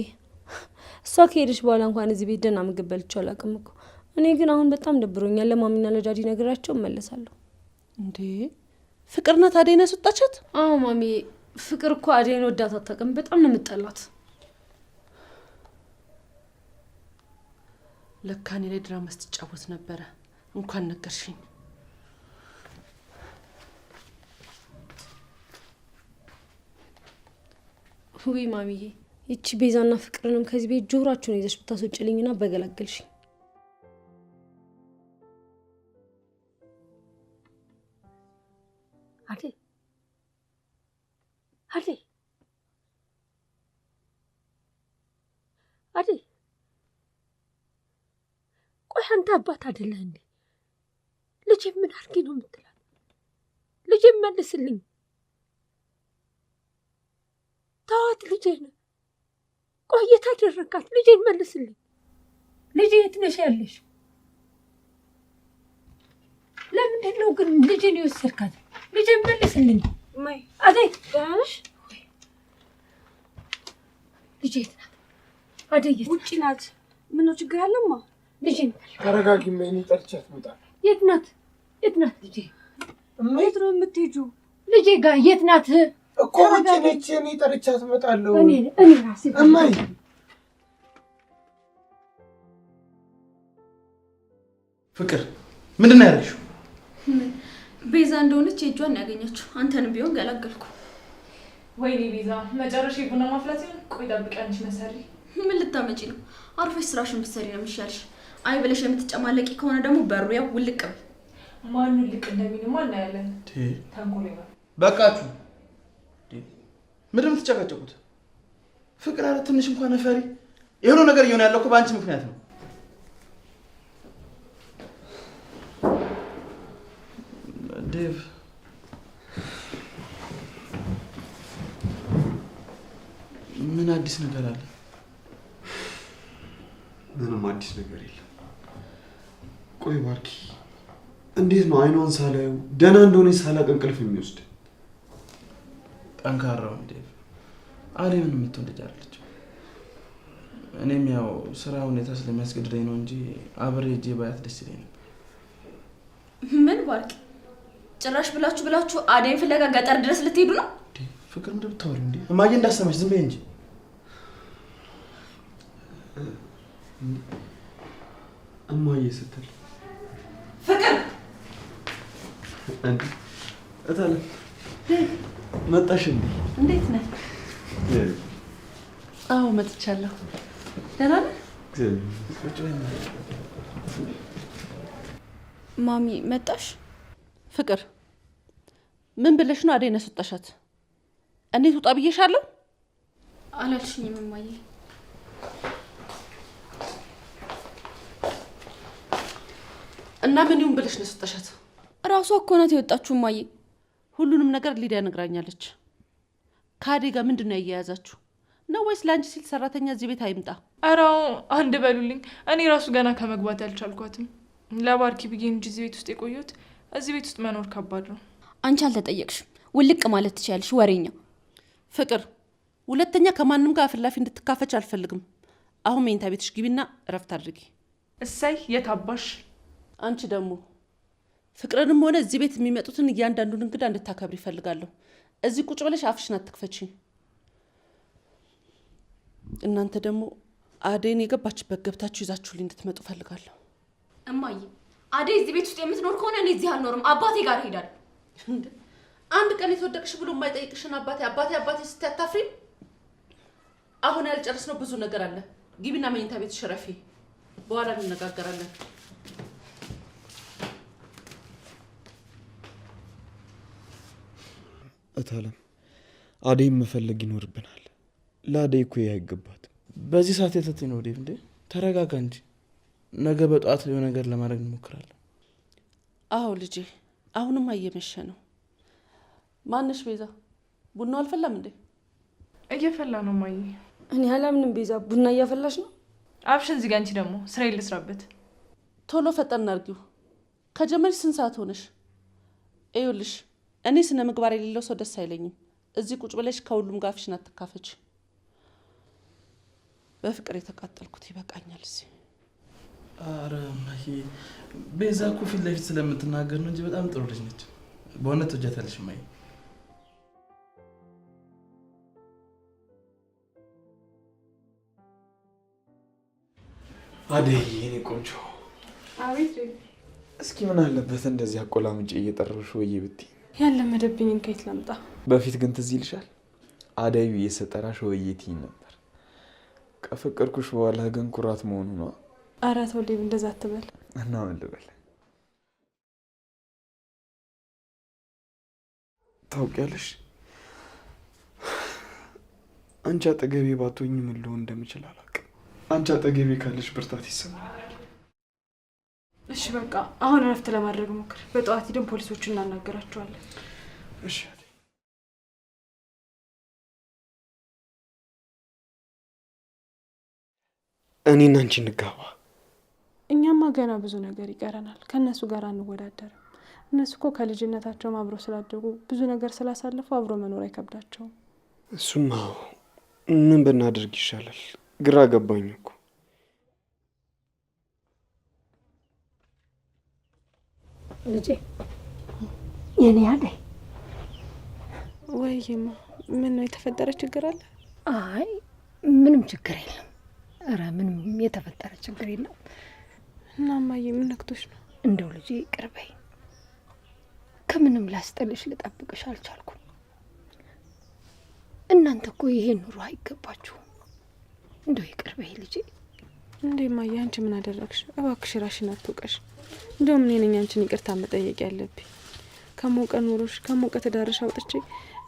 እሷ ከሄደች በኋላ እንኳን እዚህ ቤት ደህና ምግብ በልቼው አላውቅም እኮ። እኔ ግን አሁን በጣም ደብሮኛል። ለማሚና ለዳዲ ነግራቸው እመለሳለሁ።
እንዴ ፍቅር ናት አደይን ያስወጣቻት?
አዎ ማሚ፣ ፍቅር እኮ አደይን ወዳት አታውቅም። በጣም ነው የምጠላት።
ለካ እኔ ላይ ድራማ ስትጫወት ነበረ። እንኳን ነገርሽኝ።
ውይ ማሚዬ፣ ይቺ ቤዛና ፍቅርንም ከዚህ ቤት ጆሯቸውን ይዘሽ ብታስወጭልኝና በገላገልሽኝ። አደይ አደይ አደይ፣ ቆይ አንተ አባት አይደለህ እንዴ? ልጄ ምን አድርጌ ነው የምትላት? ልጄ መልስልኝ። ተዋት ልጄን። ቆይ የት አደረካት? ልጄን መልስልኝ። ልጄ የት ነሽ ያለሽ? ለምንድን ነው ግን ልጄን የወሰድካት? ልጄን መልስልኝ። አደይ ደህና ነሽ? ልጄ የት ናት? አደይ ውጭ ናት። ምነው ችግር አለማ? ልጄን
ተረጋጊ። ምን ጠርቻት መጣ?
የት ናት? የት ናት ልጄ? የት ነው የምትሄጂው? ልጄ ጋር የት ናት
እኮ? ውጭ ነች። እኔ ጠርቻት እመጣለሁ።
እኔ ራሴ
እማይ
ፍቅር ምንድን ነው ያደረግሽው?
ቤዛ እንደሆነች የእጇን ያገኘችው። አንተንም ቢሆን ገላገልኩ።
ወይኔ ቤዛ፣ መጨረሻ ቡና ማፍላት ይሆን? ቆይ ጠብቂ፣ አንቺ መሰሪ።
ምን ልታመጪ ነው? አርፈሽ ስራሽን ብትሰሪ ነው የሚሻልሽ። አይ ብለሽ የምትጨማለቂ ከሆነ ደግሞ በሩ ያው ውልቅ በይ።
ማን ውልቅ እንደሚልማ እናያለን። ተንኮል ነው።
በቃችሁ። ምንድን ነው የምትጨቃጨቁት? ፍቅር አለ ትንሽ እንኳን ነፈሪ። የሆነ ነገር እየሆነ ያለው እኮ በአንቺ ምክንያት ነው። ዴቭ ምን አዲስ ነገር አለ?
ምንም አዲስ ነገር የለም። ቆይ ባርኪ፣ እንዴት ነው አይኗን ሳላዩ ደህና እንደሆነች ሳላቅ እንቅልፍ የሚወስድ?
ጠንካራው ዴቭ፣ አደይ ምን የምትሆን ልጅ አይደለች። እኔም ያው ስራ ሁኔታ ስለሚያስገድደኝ ነው እንጂ አብሬ ሄጄ ባያት ደስ ይለኝ ነበር።
ምን ባርኪ፣ ጭራሽ ብላችሁ አደይን ፍለጋ ገጠር ድረስ ልትሄዱ ነው?
ፍቅር ምንድን ብታወሪ እንዴ? እማዬ እንዳሰማሽ ዝም በይ እንጂ።
እማዬ ስትል
ፍቅር
እንዴ? እታለ መጣሽ እንዴ?
እንዴት ነህ? አዎ መጥቻለሁ። ደህና ነህ?
ማሚ መጣሽ?
ፍቅር ምን ብለሽ ነው አደይን ያስወጣሻት? እኔ ትውጣ ብዬሻለሁ?
አላልሽኝም እማዬ።
እና ምን ይሁን ብለሽ ነው ያስወጣሻት?
ራሷ እኮ ናት የወጣችሁ እማዬ።
ሁሉንም ነገር ሊዲያ ነግራኛለች። ከአደይ ጋር ምንድን ነው ያያያዛችሁ ነው ወይስ ለአንቺ ሲል ሰራተኛ እዚህ ቤት አይምጣ?
ኧረ አንድ በሉልኝ። እኔ ራሱ ገና ከመግባት ያልቻልኳትም ለባርኪ ብዬ እንጂ እዚህ ቤት ውስጥ የቆየሁት። እዚህ ቤት ውስጥ መኖር ከባድ ነው።
አንቺ አልተጠየቅሽም። ውልቅ ማለት ትችያለሽ ወሬኛ።
ፍቅር ሁለተኛ ከማንም ጋር አፍላፊ እንድትካፈች አልፈልግም። አሁን መኝታ ቤትሽ ግቢና እረፍት አድርጊ።
እሰይ የታባሽ።
አንቺ ደግሞ ፍቅርንም ሆነ እዚህ ቤት የሚመጡትን እያንዳንዱን እንግዳ እንድታከብር ይፈልጋለሁ። እዚህ ቁጭ ብለሽ አፍሽን አትክፈቺ። እናንተ ደግሞ አደይን የገባችበት ገብታችሁ ይዛችሁልኝ እንድትመጡ ፈልጋለሁ።
እማዬ አደይ እዚህ ቤት ውስጥ የምትኖር ከሆነ እኔ እዚህ አልኖርም። አባቴ ጋር እሄዳለሁ።
አንድ ቀን የተወደቅሽ ብሎ የማይጠይቅሽን አባቴ ስታታፍሪ። አሁን ያልጨረስነው ብዙ ነገር አለ። ግቢና መኝታ ቤትሽ ረፊ። በኋላ እንነጋገራለን።
እታለም አደይን መፈለግ ይኖርብናል። ለአደይ እኮ አይገባትም።
በዚህ ሰዓት የተትኝ ነው ዴቭ። እንዴ ተረጋጋ እንጂ። ነገ በጠዋት ሊሆን ነገር ለማድረግ እንሞክራለን።
አዎ ልጄ፣ አሁንም እየመሸ ነው። ማነሽ ቤዛ? ቡናው አልፈላም እንዴ?
እየፈላ ነው ማየ።
እኔ አላምንም። ቤዛ ቡና እያፈላሽ ነው?
አብሽን እዚህ ጋ። አንቺ ደግሞ ስራዬን ልስራበት።
ቶሎ ፈጠን አድርጊው። ከጀመርሽ ስንት ሰዓት ሆነሽ? ይኸውልሽ እኔ ስነ ምግባር የሌለው ሰው ደስ አይለኝም። እዚህ ቁጭ ብለሽ ከሁሉም ጋር አፍሽን አትካፈች። በፍቅር የተቃጠልኩት ይበቃኛል። እዚህ
አረ ማሂ፣ ቤዛ እኮ ፊት ለፊት ስለምትናገር ነው እንጂ በጣም ጥሩ ልጅ ነች። በእውነት ትወጃታለሽ እማዬ።
አደይ የኔ ቆንጆ።
አቤት።
እስኪ ምን አለበት እንደዚህ አቆላምጬ እየጠራሁሽ ወይ ብትይ።
ያለመደብኝን ከየት ላምጣ?
በፊት ግን ትዝ ይልሻል አደይ እየሰጠራሽ ወይ ትይኝ ነበር። ከፈቀድኩሽ በኋላ ግን ኩራት መሆኑ ነው።
ኧረ ተው ዴቭ፣ እንደዛ አትበል።
እና ምን ልበል? ታውቂያለሽ አንቺ አጠገቤ ባትሆኝ ምን ልሆን እንደምችል አላውቅም። አንቺ አጠገቤ ካለሽ ብርታት ይሰማኛል።
እሺ በቃ አሁን እረፍት ለማድረግ ሞክር። በጠዋት ሄደን ፖሊሶችን እናናገራቸዋለን።
እሺ እኔና አንቺ እንጋባ።
እኛማ ገና ብዙ ነገር ይቀረናል። ከእነሱ ጋር አንወዳደርም። እነሱ እኮ ከልጅነታቸውም አብሮ ስላደጉ ብዙ ነገር ስላሳለፉ አብሮ መኖር አይከብዳቸውም።
እሱማ ምን ብናደርግ ይሻላል? ግራ ገባኝ እኮ።
ልጄ የኔ አደይ።
ወይማ ምን ነው የተፈጠረ ችግር አለ?
አይ ምንም ችግር የለም። ኧረ ምንም የተፈጠረ ችግር የለም።
እና እማዬ ምን ነክቶሽ ነው?
እንደው ልጄ ይቅር በይ። ከምንም ላስጠልሽ ልጠብቅሽ አልቻልኩም። እናንተ እኮ ይሄን ኑሮ አይገባችሁም። እንደው ይቅር በይ ልጄ።
እንዴ እማዬ አንቺ ምን አደረግሽ? እባክሽ ራሽን አትውቀሽ። እንደውም እኔ ነኝ አንቺን ይቅርታ መጠየቅ ያለብኝ። ከሞቀ ኑሮሽ ከሞቀ ትዳርሽ አውጥቼ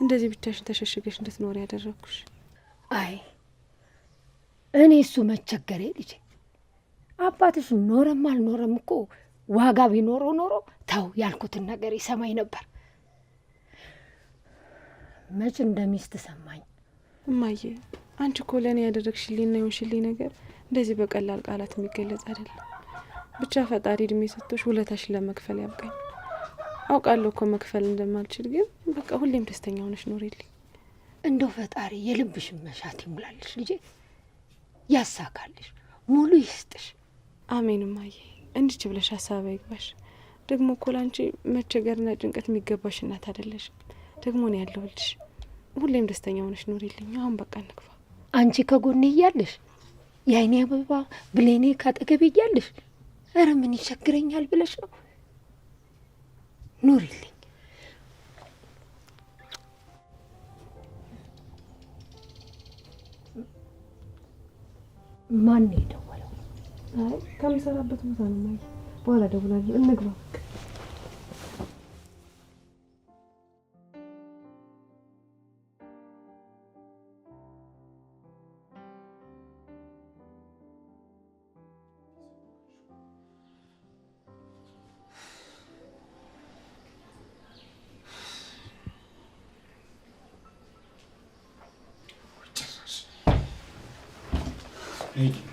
እንደዚህ ብቻሽን ተሸሽገሽ እንድትኖር ያደረግኩሽ።
አይ እኔ እሱ መቸገሬ ልጄ። አባትሽ ኖረም አልኖረም እኮ ዋጋ ቢኖረው ኖሮ ተው ያልኩትን ነገር ይሰማኝ ነበር። መች እንደሚስት ሰማኝ።
እማዬ አንቺ እኮ ለእኔ ያደረግሽልኝና የሆንሽልኝ ነገር እንደዚህ በቀላል ቃላት የሚገለጽ አይደለም። ብቻ ፈጣሪ እድሜ ሰጥቶሽ ውለታሽን ለመክፈል ያብቃኝ። አውቃለሁ እኮ መክፈል እንደማልችል፣ ግን በቃ ሁሌም ደስተኛ ሆነሽ ኖሪልኝ።
እንደው ፈጣሪ የልብሽን መሻት ይሙላልሽ ልጄ፣ ያሳካልሽ፣ ሙሉ ይስጥሽ።
አሜን እማዬ። እንዲች ብለሽ ሀሳብ አይግባሽ። ደግሞ እኮ ላንቺ መቸገርና ጭንቀት የሚገባሽ እናት አይደለሽ። ደግሞ ነው ያለሁልሽ። ሁሌም ደስተኛ ሆነሽ ኖሪልኝ። አሁን በቃ እንግባ።
አንቺ ከጎኔ እያለሽ የአይኔ አበባ ብሌኔ ካጠገቤ እያለሽ ኧረ ምን ይቸግረኛል ብለሽ ነው? ኑሪልኝ። ማን ነው የደወለው?
አይ ከምሰራበት ቦታ ነው ማይ። በኋላ ደውላለሁ። እንግባ።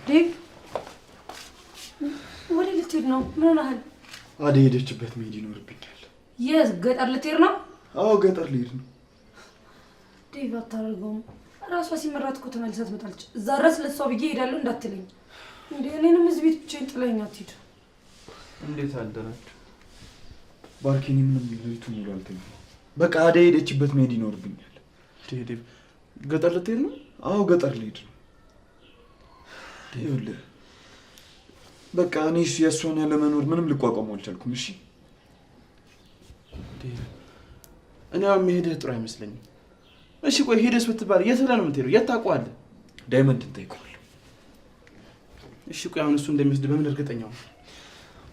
ዴቭ ወደ ልትሄድ ነው? ምን ሆነሃል?
አደይ ሄደችበት መሄድ ይኖርብኛል።
የት? ገጠር ልትሄድ ነው?
አዎ ገጠር ልሄድ ነው።
ዴቭ አታደርገውም። ራሷ ሲመራት እኮ ተመልሳ ትመጣለች። እዛ ድረስ ለሷ ብዬ እሄዳለሁ እንዳትለኝ እንዴ። እኔንም እዚህ ቤት ብቻዬን ጥለኸኝ አትሂድ።
እንዴት አደራችሁ?
ባርኪኒ ምንም ሌሊቱን ሙሉ አልተኛም። በቃ አደይ ሄደችበት መሄድ ይኖርብኛል።
ዴቭ ገጠር ልትሄድ ነው?
አዎ ገጠር ልሄድ ነው። ይኸውልህ በቃ እኔ የእሷን ያለመኖር ምንም ልቋቋሙ አልቻልኩም። እሺ
እኔ አሁን መሄድህ ጥሩ አይመስለኝም። እሺ ቆይ ሄደስ ብትባል የት ብለህ ነው የምትሄደው? የት ታውቀዋለህ?
ዳይመንድን ጠይቀዋለሁ።
እሺ ቆይ አሁን እሱ እንደሚወስድ በምን እርግጠኛ ነው?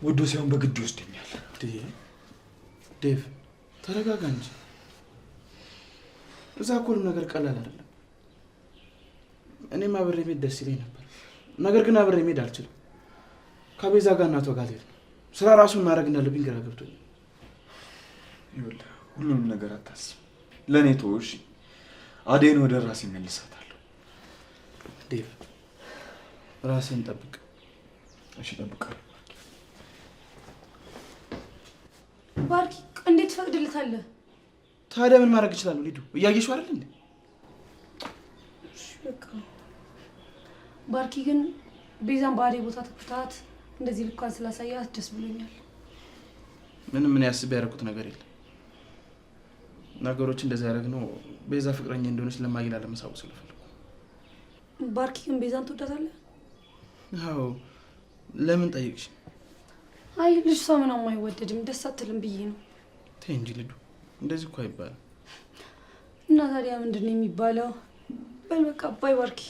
ወዶ ሳይሆን በግድ ይወስደኛል።
ዴቭ ተረጋጋ እንጂ። እዛ እኮ ሁሉም ነገር ቀላል አይደለም። እኔም አብሬ መሄድ ደስ ይለኝ ነበር፣ ነገር ግን አብሬ መሄድ አልችልም። ከቤዛ ጋር እናቷ ጋር ልሄድ ነው። ስራ ራሱን ማድረግ እንዳለብኝ ግራ ገብቶኛል።
ይኸውልህ ሁሉንም ነገር አታስብ፣ ለእኔ ተወው እሺ? አደይን ወደ ራሴ መልሳታለሁ።
ዴቭ ራስህን ጠብቅ
እሺ? እጠብቃለሁ።
ባርኪ እንዴት ትፈቅድልታለህ?
ታዲያ ምን ማድረግ እችላለሁ? ሊዱ እያየሽው አይደል እንዴ?
በቃ ባርኪ ግን ቤዛን በአደይ ቦታ ተክፍታት እንደዚህ ልኳን ስላሳያት ደስ ብሎኛል።
ምንም ምን ያስብ ያደረኩት ነገር የለም። ነገሮች እንደዛ ያደረግነው ቤዛ ፍቅረኛ እንደሆነች ለማግኘት ለመሳቡ ስለፈለኩ።
ባርኪ ግን ቤዛን ትወዳታለህ?
አዎ። ለምን ጠይቅሽ?
አይ ልጅቷ ምናምን አይወደድም ደስ አትልም ብዬ ነው።
ተይ እንጂ ልዱ፣ እንደዚህ እኮ አይባልም።
እና ታዲያ ምንድን ነው የሚባለው? በል በቃ ባይ ባርኪ።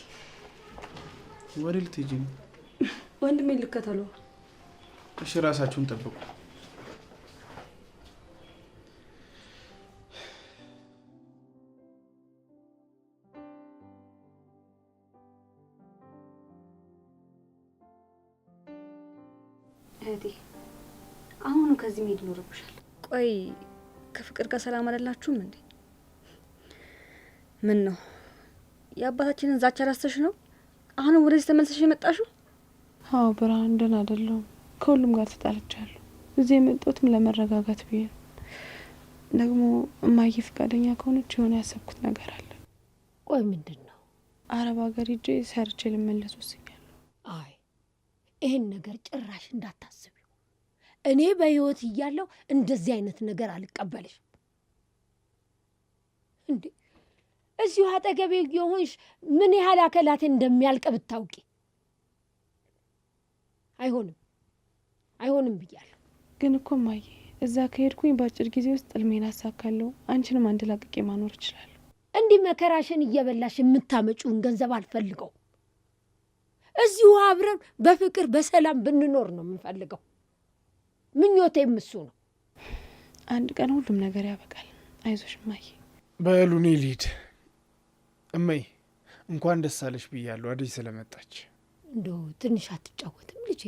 ወደ ልትሄጂ ነው?
ወንድሜ ልከተለው።
እሺ ራሳችሁን ጠብቁ።
እህቴ አሁኑ ከዚህ መሄድ ይኖርብሻል። ቆይ ከፍቅር ጋር ሰላም አይደላችሁም እንዴ? ምን ነው የአባታችንን ዛቻ ረስተሽ ነው አሁንም ወደዚህ ተመልሰሽ የመጣሽው?
አዎ ብርሃን፣ ደህና አይደለሁም። ከሁሉም ጋር ተጣልቻለሁ። እዚህ የመጣሁትም ለመረጋጋት ብዬ ነው። ደግሞ እማዬ ፈቃደኛ ከሆነች የሆነ ያሰብኩት ነገር አለ።
ቆይ ምንድን ነው?
አረብ ሀገር ሄጄ ሰርቼ ልመለስ ወስኛለሁ።
አይ ይህን ነገር ጭራሽ እንዳታስቢው። እኔ በህይወት እያለሁ እንደዚህ አይነት ነገር አልቀበልሽም። እንዴ እዚሁ አጠገቤ የሆንሽ ምን ያህል አካላቴ እንደሚያልቅ ብታውቂ። አይሆንም አይሆንም ብያለሁ።
ግን እኮ እማዬ እዛ ከሄድኩኝ በአጭር ጊዜ ውስጥ እልሜን አሳካለሁ። አንቺንም አንድ ላቅቄ ማኖር እችላለሁ።
እንዲህ መከራሽን እየበላሽ የምታመጪውን ገንዘብ አልፈልገው። እዚሁ አብረን በፍቅር በሰላም ብንኖር ነው የምንፈልገው። ምኞቴም እሱ ነው።
አንድ ቀን ሁሉም ነገር ያበቃል። አይዞሽ እማዬ።
በሉ እኔ ልሂድ። እመይ እንኳን ደስ አለሽ ብያለሁ አደይ ስለመጣች።
እንደው ትንሽ አትጫወትም ልጄ?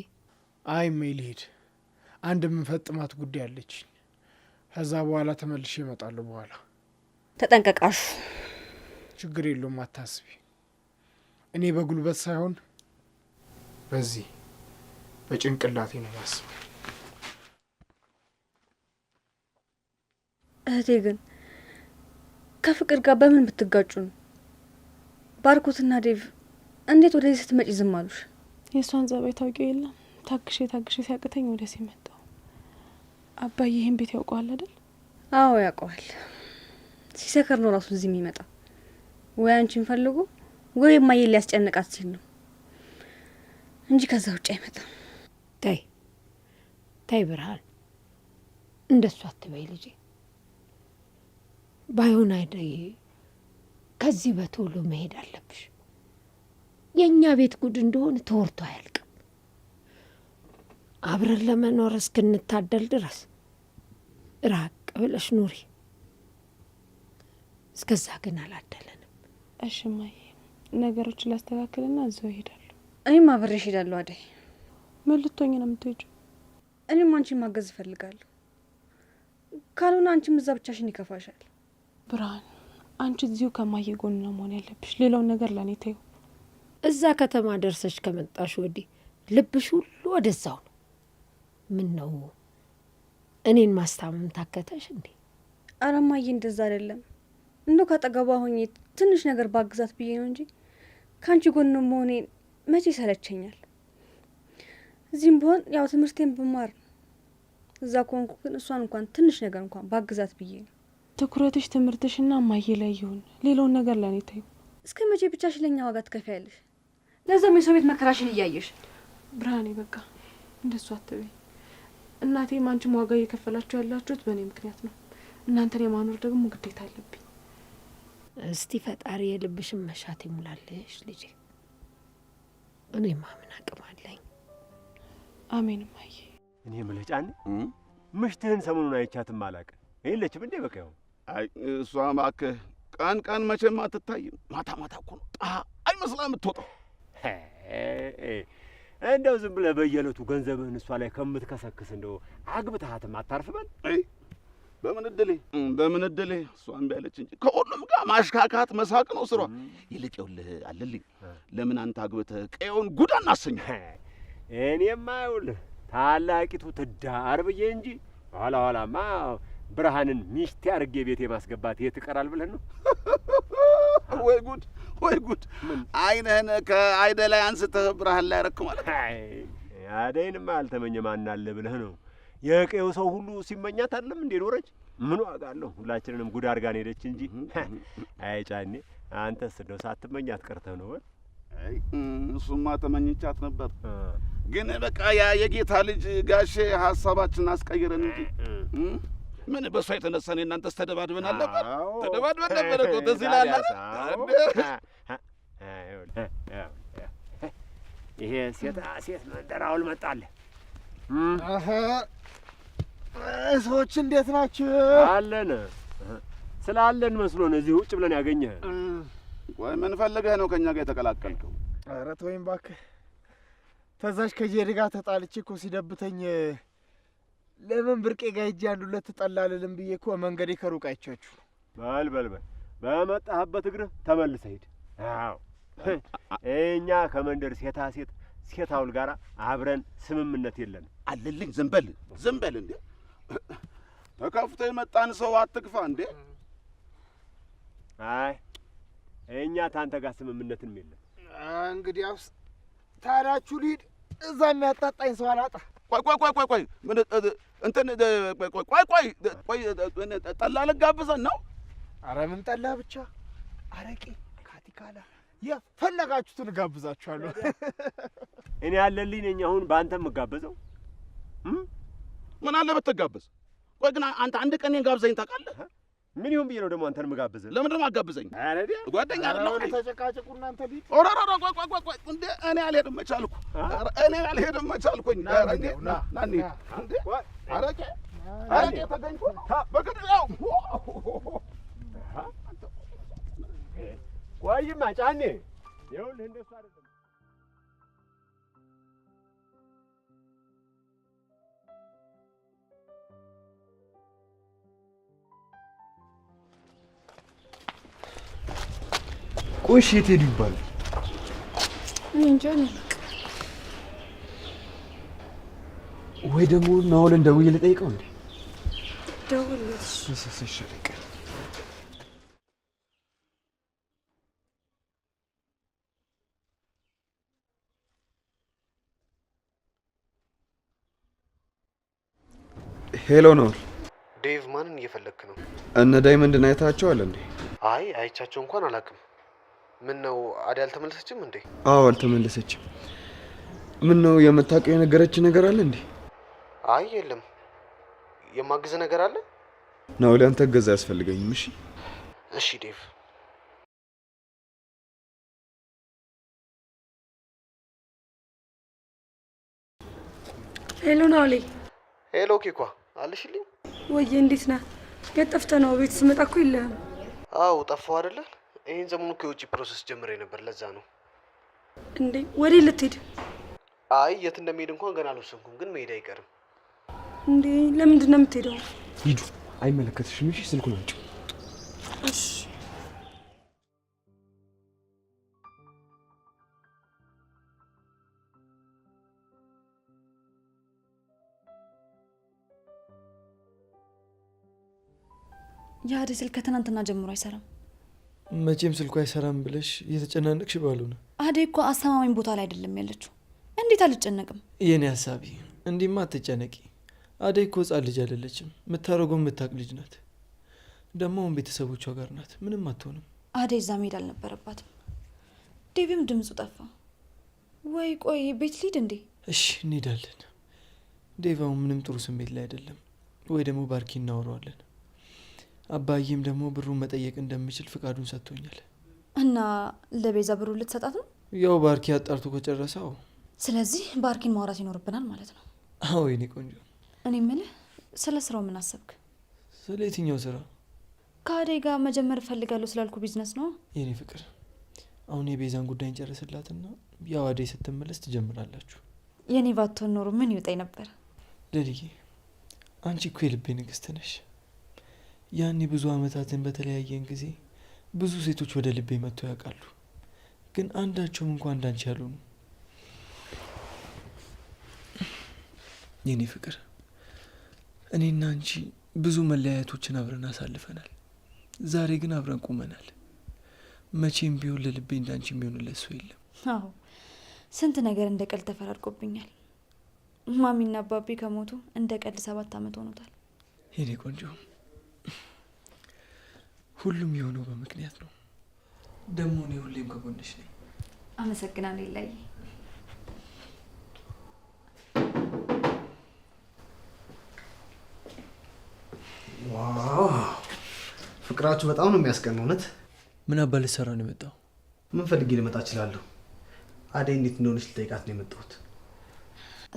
አይ እመይ ልሂድ፣ አንድ የምንፈጥማት ጉዳይ አለችኝ። ከዛ በኋላ ተመልሼ እመጣለሁ። በኋላ
ተጠንቀቃሹ።
ችግር የለውም አታስቢ። እኔ በጉልበት ሳይሆን በዚህ በጭንቅላቴ ነው ማስበው።
እህቴ ግን ከፍቅር ጋር በምን ብትጋጩ ነው? ባርኮትና ዴቭ እንዴት ወደዚህ ስትመጪ ዝም አሉሽ?
የእሷን ጸባይ ታውቂው የለም። ታግሼ ሲያቅተኝ ወደዚህ መጣሁ። አባዬ ይህን ቤት ያውቀዋል አይደል?
አዎ ያውቀዋል። ሲሰከር ነው ራሱ እዚህ የሚመጣ። ወይ አንቺን ፈልጎ ወይ እማዬ ሊያስጨንቃት ሲል ነው እንጂ ከዛ ውጭ አይመጣም።
ተይ ተይ ብርሃን፣ እንደሱ አትበይ ልጄ። ባይሆን አደይ ከዚህ በቶሎ መሄድ አለብሽ። የእኛ ቤት ጉድ እንደሆነ ተወርቶ አያልቅም። አብረን ለመኖር እስክንታደል ድረስ ራቅ ብለሽ ኑሪ። እስከዛ ግን አላደለንም።
እሺ እማዬ፣ ነገሮችን ላስተካክልና እዛው እሄዳለሁ።
እኔም አብሬሽ እሄዳለሁ። አደይ
ምን ልትሆኝ ነው የምትሄጂው?
እኔም አንቺን ማገዝ እፈልጋለሁ። ካልሆነ አንቺም እዛ ብቻሽን ይከፋሻል።
ብርሃን፣ አንቺ እዚሁ ከማዬ ጎን ነው መሆን ያለብሽ። ሌላውን ነገር ለእኔ ተይው።
እዛ ከተማ ደርሰሽ ከመጣሽ ወዲህ ልብሽ ሁሉ ወደዛው ነው። ምን ነው እኔን ማስታመም ታከተሽ እንዴ?
ኧረ እማዬ እንደዛ አይደለም። እንደው ካጠገቧ ሆኜ ትንሽ ነገር ባግዛት ብዬ ነው እንጂ ከአንቺ ጎን መሆኔ መቼ ሰለቸኛል። እዚህም ቢሆን ያው ትምህርቴን ብማር ነው። እዛ ከሆንኩ ግን እሷን እንኳን ትንሽ ነገር እንኳን ባግዛት ብዬ ነው።
ትኩረትሽ ትምህርትሽና እማዬ ላይ ይሁን፣ ሌላውን ነገር ለእኔ ተይው።
እስከ መቼ ብቻሽ ለኛ ዋጋ ትከፍያለሽ? ለዛም የሰው ቤት መከራሽን እያየሽ።
ብርሃኔ በቃ እንደሱ አትበይ። እናቴም አንቺም ዋጋ እየከፈላችሁ ያላችሁት በእኔ ምክንያት ነው። እናንተን የማኖር ደግሞ ግዴታ አለብኝ።
እስቲ ፈጣሪ የልብሽን መሻት ይሙላልሽ ልጄ። እኔማ ምን አቅም አለኝ?
አሜን እማዬ።
እኔ የምልህ ጫኔ፣ ምሽትህን ሰሞኑን አይቻትም አላውቅም። የለችም እንዴ? በቃ ይኸው።
አይ እሷ እባክህ ቀን ቀን መቼም አትታይም። ማታ ማታ እኮ ነው አይመስላ የምትወጣው።
እንደው ዝም ብለህ በየዕለቱ ገንዘብህን እሷ ላይ ከምትከሰክስ እንደው አግብተሃትም አታርፍበል።
በምን እድሌ እሷ እምቢ አለች እንጂ ከሁሉም ጋር ማሽካካት መሳቅ ነው ስሯ። ይልቅ ይኸውልህ አለልኝ፣ ለምን አንተ አግብተህ ቀየውን ጉድ አናሰኝም?
እኔማ ይኸውልህ ታላቂቱ ትዳር ብዬ እንጂ ኋላ ኋላማ ብርሃንን ሚስቴ አድርጌ ቤቴ ማስገባት የት ይቀራል ብለህ ነው?
ወይ ጉድ ወይ ጉድ! አይንህን ከአይደ ላይ አንስተህ ብርሃን ላይ ረክ ማለት።
አደይንማ አልተመኘ ማን አለ ብለህ ነው? የቀየው ሰው ሁሉ ሲመኛት አይደለም እንዴ ኖረች? ምን ዋጋ አለው? ሁላችንንም ጉድ አድርጋን ሄደች እንጂ። አይ ጫኔ አንተስ እንደው ሳትመኛት ቀርተህ ነው?
አይ እሱማ ተመኝቻት ነበር፣ ግን በቃ ያ የጌታ ልጅ ጋሼ ሀሳባችን አስቀይረን እንጂ ምን በሷ የተነሳ እኔ እናንተስ ተደባድበን አልነበር? ተደባድበን ነበር እኮ ትዝ ይላል።
ይሄ ሴት መንደራውል መጣልህ።
ሰዎች እንዴት ናችሁ?
አለን ስላለን መስሎን እዚህ ውጭ ብለን ያገኘህ።
ወይ ምን ፈልገህ ነው ከኛ ጋር የተቀላቀልከው?
ኧረ ተወኝ እባክህ። ተዛሽ ከጄሪ ጋር ተጣልቼ እኮ ሲደብተኝ ለምን ብርቄ ጋር ሂጅ አንድ ሁለት ጠላልልም ብዬ እኮ መንገዴ ከሩቅ አይቻችሁ።
በል በመጣህበት እግርህ ተመልሰህ ሂድ። አዎ እኛ ከመንደር ሴት አውል ጋር አብረን ስምምነት የለንም።
አለልኝ። ዝም በል እንዴ! ተከፍቶ የመጣን ሰው አትግፋ እንዴ!
አይ እኛ ታንተ ጋር ስምምነትም የለም።
እንግዲያውስ ታዲያችሁ ልሂድ። እዛ የሚያጣጣኝ ሰው አላጣ።
ቆይ ምን እንትን ቆይ ጠላ ልጋብዘን ነው?
አረ ምን ጠላ ብቻ አረቄ፣ ካቲካላ የፈለጋችሁትን እጋብዛችኋለሁ።
እኔ ያለልኝ ነኝ አሁን በአንተ የምጋበዘው።
ምን አለ ብትጋበዝ? ቆይ ግን አንተ አንድ ቀን እኔን ጋብዘኝ ታውቃለህ?
ምን ይሁን ብዬ ነው ደግሞ አንተን የምጋብዘህ?
ለምንድን ነው የማጋብዘኝ? ጓደኛ አይደለም እንዴ?
ተጨቃጨቁ እናንተ ሊት
ኦራራ ቆይ እንዴ! እኔ አልሄድም መቻልኩኝ። ና እንዴ! አረቄ ተገኝቶ በግድያው
ቆይማ ጫኔ ይኸውልህ እንደሱ አይደለም።
ቆይ እሺ የት ሄዱ ይባላል?
እንጃ
ወይ ደግሞ ናውልን ደውዬ ልጠይቀው እንዴ?
ደውልልሽ።
እሺ ሄሎ ናውል።
ዴቭ ማንን እየፈለክ ነው?
እነ ዳይመንድን አይታቸዋል እንዴ?
አይ አይቻቸው እንኳን አላውቅም። ምን ነው አዳይ አልተመለሰችም እንዴ?
አዎ አልተመለሰችም። ምን ነው የምታውቀው የነገረች ነገር አለ እንዴ?
አይ የለም። የማግዝ ነገር አለ?
ናውል አንተ እገዛ ያስፈልገኝም።
እሺ ዴቭ።
ሄሎ ናውሌ።
ሄሎ ኪኳ አለሽልኝ?
ወዬ እንዴት ነህ? የት ጠፍተህ ነው? ቤት ስመጣ እኮ የለህም።
አዎ ጠፋሁ አይደለ? ይሄን ዘመኑ ከውጪ ፕሮሰስ ጀምሬ ነበር፣ ለዛ ነው።
እንዴ ወዴት ልትሄድ?
አይ የት እንደምሄድ እንኳን ገና አልወሰንኩም፣ ግን መሄድ አይቀርም።
እንዴ ለምንድን ነው የምትሄደው?
ሂዱ። አይመለከትሽም። እሺ ስልኩን አምጪ።
እሺ
የአደይ ስልክ ከትናንትና ጀምሮ አይሰራም።
መቼም ስልኩ አይሰራም ብለሽ እየተጨናነቅሽ ባልሆነ።
አደይ እኮ አስተማማኝ ቦታ ላይ አይደለም ያለችው። እንዴት አልጨነቅም?
የኔ ሀሳቢ እንዲህማ አትጨነቂ። አደይ እኮ ህጻን ልጅ አይደለችም። የምታደርገው የምታውቅ ልጅ ናት። ደግሞ ቤተሰቦቿ ጋር ናት። ምንም አትሆንም።
አደይ እዛ መሄድ አልነበረባትም። ዴቪም ድምፁ ጠፋ። ወይ ቆይ ቤት ልሂድ እንዴ?
እሺ እንሄዳለን። ዴቭ አሁን ምንም ጥሩ ስሜት ላይ አይደለም። ወይ ደግሞ ባርኪ እናወራዋለን። አባዬም ደግሞ ብሩን መጠየቅ እንደምችል ፍቃዱን ሰጥቶኛል።
እና ለቤዛ ብሩን ልትሰጣት ነው?
ያው ባርኪ አጣርቶ ከጨረሰው።
ስለዚህ ባርኪን ማውራት ይኖርብናል ማለት ነው።
አዎ የኔ ቆንጆ።
እኔ የምልህ ስለ ስራው ምን አሰብክ?
ስለ የትኛው ስራ?
ከአደይ ጋር መጀመር እፈልጋለሁ ስላልኩ ቢዝነስ ነው።
የኔ ፍቅር አሁን የቤዛን ጉዳይ እንጨርስላትና ያው አደይ ስትመለስ ትጀምራላችሁ።
የኔ ባትሆን ኖሮ ምን ይውጣኝ ነበር።
ልልዬ አንቺ እኮ የልቤ ንግስት ነሽ። ያኔ ብዙ አመታትን በተለያየን ጊዜ ብዙ ሴቶች ወደ ልቤ መጥተው ያውቃሉ፣ ግን አንዳቸውም እንኳን እንዳንቺ ያልሆኑ። የኔ ፍቅር እኔና አንቺ ብዙ መለያየቶችን አብረን አሳልፈናል። ዛሬ ግን አብረን ቁመናል። መቼም ቢሆን ለልቤ እንዳንቺ የሚሆንለት ሰው የለም።
አዎ ስንት ነገር እንደ ቀልድ ተፈራርቆብኛል። ማሚና አባቢ ከሞቱ እንደ ቀልድ 7 አመት ሆኖታል።
የኔ ቆንጆ ሁሉም የሆነው በምክንያት ነው። ደግሞ እኔ ሁሌም ከጎንሽ ነኝ።
አመሰግናለሁ ላይ
ዋው ፍቅራችሁ በጣም ነው የሚያስቀናው። እውነት
ምን አባ ልትሰራ ነው የመጣው?
ምን ፈልጌ ልመጣ እችላለሁ? አደይ እንዴት እንደሆነች ልጠይቃት ነው የመጣሁት።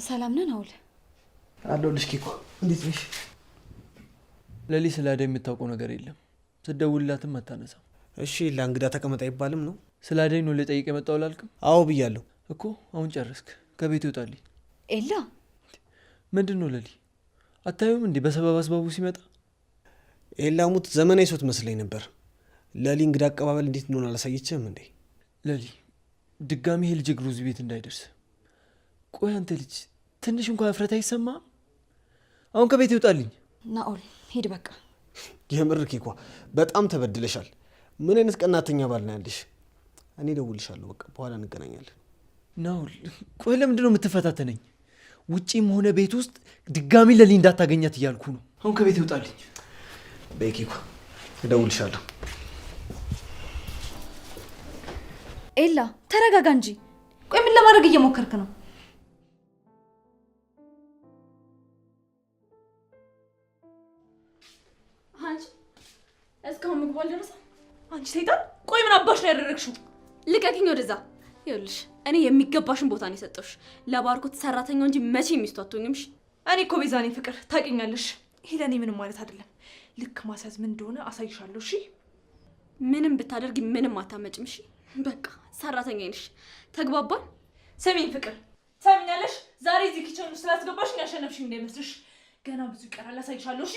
ሰላም ነን አውል
አለሁልሽ ኪኮ። እንዴት ነሽ?
ለሊ ስለ አደይ የምታውቀው ነገር የለም። ስትደውልላትም አታነሳም።
እሺ ለእንግዳ ተቀመጥ አይባልም ነው?
ስለ አደይ ነው ልጠይቅ የመጣው ላልክም?
አዎ ብያለሁ
እኮ። አሁን ጨረስክ? ከቤት ይውጣልኝ።
ኤላ
ምንድን ነው ለሊ? አታዩም እንዴ በሰበብ አስባቡ ሲመጣ?
ኤላ ሙት ዘመናዊ ሰው ትመስለኝ ነበር። ለሊ እንግዳ አቀባበል እንዴት እንደሆነ አላሳየችም እንዴ?
ለሊ ድጋሚ ይሄ ልጅ እግሩ እዚህ ቤት እንዳይደርስ። ቆይ አንተ ልጅ ትንሽ እንኳን እፍረት አይሰማም? አሁን ከቤት ይውጣልኝ።
ናኦል ሂድ በቃ።
የምር ኪኮ በጣም ተበድለሻል። ምን አይነት ቀናተኛ ባል ነው ያለሽ? እኔ እደውልልሻለሁ። በቃ በኋላ እንገናኛለን።
ናኦል ቆይ ለምንድን ነው የምትፈታተነኝ? ውጪም ሆነ ቤት ውስጥ ድጋሚ ለሊ እንዳታገኛት እያልኩ ነው። አሁን ከቤት ይውጣልኝ።
በይ ኪኮ እደውልልሻለሁ።
ኤላ ተረጋጋ እንጂ። ቆይ ምን ለማድረግ እየሞከርክ ነው? አንቺ እስካሁን ምግቡ አልደረሰም?
አንቺ ሰይጣን! ቆይ ምን አባሽ ነው ያደረግሽው?
ልቀቂኝ ወደዛ። ይኸውልሽ እኔ የሚገባሽን ቦታ ነው የሰጠሁሽ። ለባርኮት ሰራተኛው እንጂ መቼ ሚስቱ አትሆኝም። እሺ?
እኔ እኮ ቤዛ ነኝ ፍቅር፣ ታውቂኛለሽ። ይሄ ለእኔ ምንም ማለት አይደለም። ልክ ማስያዝ ምን እንደሆነ አሳይሻለሁ። እሺ?
ምንም ብታደርጊ ምንም አታመጭም። እሺ? በቃ ሰራተኛ ነሽ። ተግባባን?
ሰሚኝ ፍቅር፣ ሰሚኛለሽ? ዛሬ እዚህ ኪችን ውስጥ ስላስገባሽኝ ያሸነፍሽኝ እንዳይመስልሽ። ገና ብዙ ይቀራል፣ አሳይሻለሁ። እሺ?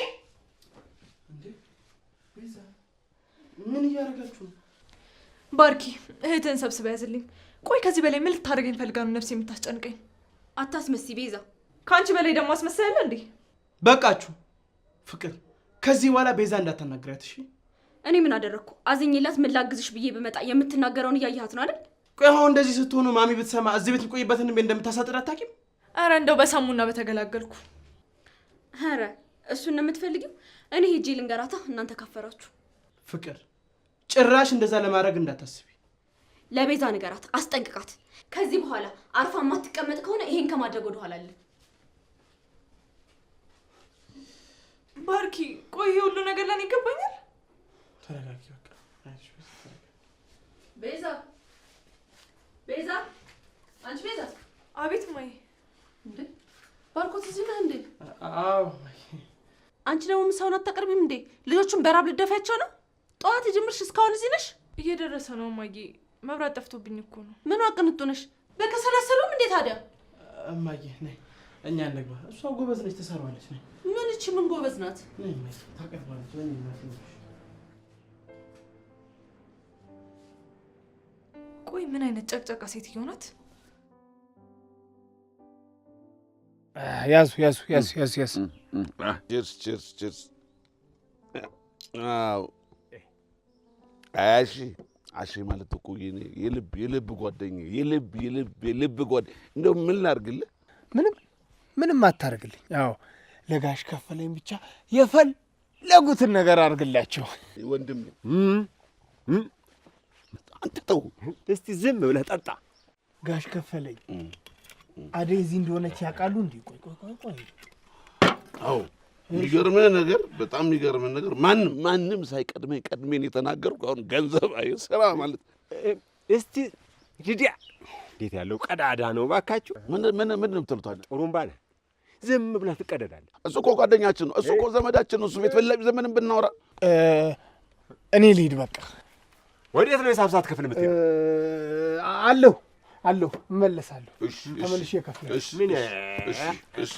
እንዴ ቤዛ ምን እያደረጋችሁ ነው?
ባርኪ እህትህን ሰብስበ ያዝልኝ። ቆይ ከዚህ በላይ ምን ልታደርገኝ ፈልጋ ነው ነፍሴ የምታስጨንቀኝ?
አታስመስይ ቤዛ።
ከአንቺ በላይ ደግሞ አስመሳያለ እንዴ?
በቃችሁ ፍቅር፣ ከዚህ በኋላ ቤዛ እንዳታናግሪያት እሺ?
እኔ ምን አደረግኩ? አዝኝላት ምን ላግዝሽ ብዬ በመጣ የምትናገረውን እያየሃት ነው አይደል?
ቆይ አሁን እንደዚህ ስትሆኑ ማሚ ብትሰማ እዚህ ቤት የምቆይበትን ቤት እንደምታሳጥር አታውቂም?
አረ እንደው በሰሙና በተገላገልኩ።
አረ እሱን ነው የምትፈልጊው? እኔ ሄጄ ልንገራታ፣ እናንተ ካፈራችሁ።
ፍቅር ጭራሽ እንደዛ ለማድረግ እንዳታስቢ።
ለቤዛ ንገራት፣ አስጠንቅቃት። ከዚህ በኋላ አርፋ ማትቀመጥ ከሆነ ይሄን ከማድረግ ወደ ኋላ አለ።
ባርኪ ቆይ ሁሉ ነገር ለኔ ይገባኛል።
ተረጋጊ በቃ።
ቤዛ ቤዛ፣ አንቺ ቤዛ።
አቤት ማይ።
እንዴ ባርኮት እዚህ ነህ እንዴ?
አዎ።
አንቺ ደግሞ ምሳውን አታቀርቢም እንዴ? ልጆቹን በራብ ልደፋያቸው ነው? ጠዋት ጀምርሽ እስካሁን እዚህ ነሽ?
እየደረሰ ነው ማዬ። መብራት ጠፍቶብኝ እኮ ነው።
ምን አቅንጡ ነሽ? በከሰል አሰሩም እንዴ ታዲያ?
እማዬ ነይ እኛ እንግባ። እሷ ጎበዝ ነች፣ ትሰራዋለች። ነይ።
ምን እቺ ምን ጎበዝ ናት?
ነይ ነይ፣ ታቀርባለች። ነይ ነይ።
ቆይ ምን አይነት ጨቅጨቃ ሴትዮ ናት?
ያዙ ያዙ ያዙ ያዙ ያዙ።
ቺርስ ቺርስ ቺርስ። አዎ አሺ አሺ ማለት እኮ የልብ ጓደኛዬ የልብ ጓደኛዬ። እንደው ምን ላድርግልህ?
ምንም አታርግልኝ። ያው ለጋሽ ከፈለኝ ብቻ የፈለጉትን ነገር አድርግላቸው
ወንድሜ። አንተ ተው
እስቲ ዝም ብለህ ጠጣ።
ጋሽ ከፈለኝ አደይ እዚህ እንደሆነች ያውቃሉ እንዴ? ቆይ
አዎ የሚገርምህ ነገር፣ በጣም የሚገርምህ ነገር ማንም ሳይቀድሜን የተናገርኩ አሁን ገንዘብ ስራ ማለት
እስቲ ሂዲያ እንዴት ያለው ቀዳዳ ነው ባካችሁ።
ምን የምትሉታል?
ጥሩምባ ነህ፣ ዝም ብለህ ትቀደዳለህ።
እሱ እኮ ጓደኛችን ነው፣ እሱ እኮ ዘመዳችን ነው። እሱ ቤት ፈላጊ ዘመንን ብናወራ
እኔ ልሂድ በቃ።
ወዴት ነው የሳብሳት ክፍል የምትሄደው?
አለሁ እመለሳለሁ። ተመልሼ እከፍላለሁ።
እሺ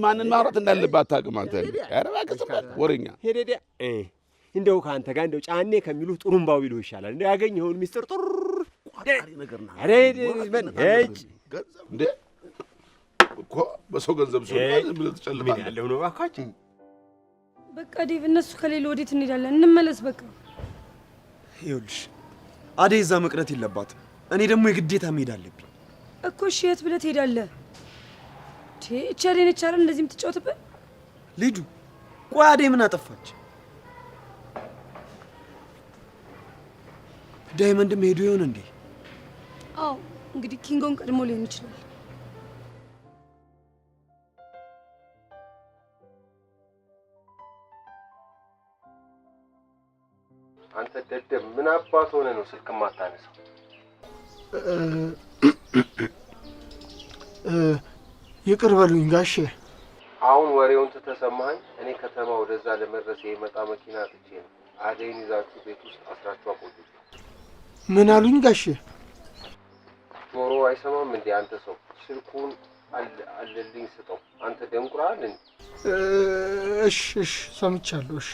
ማንን ማውራት እንዳለባት አታውቅም አንተ። ኧረ እባክህ ዝም በል ወሬኛ።
ሄደህ እንደው ከአንተ ጋር እንደው ጫኔ ከሚሉህ ጥሩምባው ቢሉህ ይሻላል። እንደው ያገኘኸውን ሚስጥር ጥሩ
ነገር ነው።
ኧረ
እንዴ እኮ በሰው ገንዘብ ሲሆን ብለህ ትጨልማለህ።
ምን ያለው ነው እባካችሁ።
በቃ ዴቭ፣ እነሱ ከሌለ ወዴት እንሄዳለን? እንመለስ በቃ።
ይኸውልሽ አደይ እዛ መቅረት የለባትም። እኔ ደግሞ የግዴታ መሄድ አለብኝ
እኮ። እሺ የት ብለህ ትሄዳለህ? ቸሬ ነች አይደል እንደዚህ የምትጫወትበት?
ልጁ ቆይ አደይ ምን አጠፋች?
ዳይመንድም ሄዶ ይሆን እንዴ?
አዎ እንግዲህ ኪንጎን ቀድሞ ሊሆን ይችላል።
አንተ ደደብ ምን አባት ሆነ ነው ስልክ ማታነሳው?
ይቅር በሉኝ ጋሼ።
አሁን ወሬውን ተሰማኸኝ? እኔ ከተማ ወደዛ ለመድረስ የመጣ መኪና አጥቼ ነው። አደይን ይዛችሁ ቤት ውስጥ አስራችሁ አቆዩ።
ምን አሉኝ ጋሼ?
ጆሮ አይሰማም እንዴ አንተ ሰው? ስልኩን አለልኝ ስጠው። አንተ ደንቁራል እንዴ?
እሺ ሰምቻለሁ። እሺ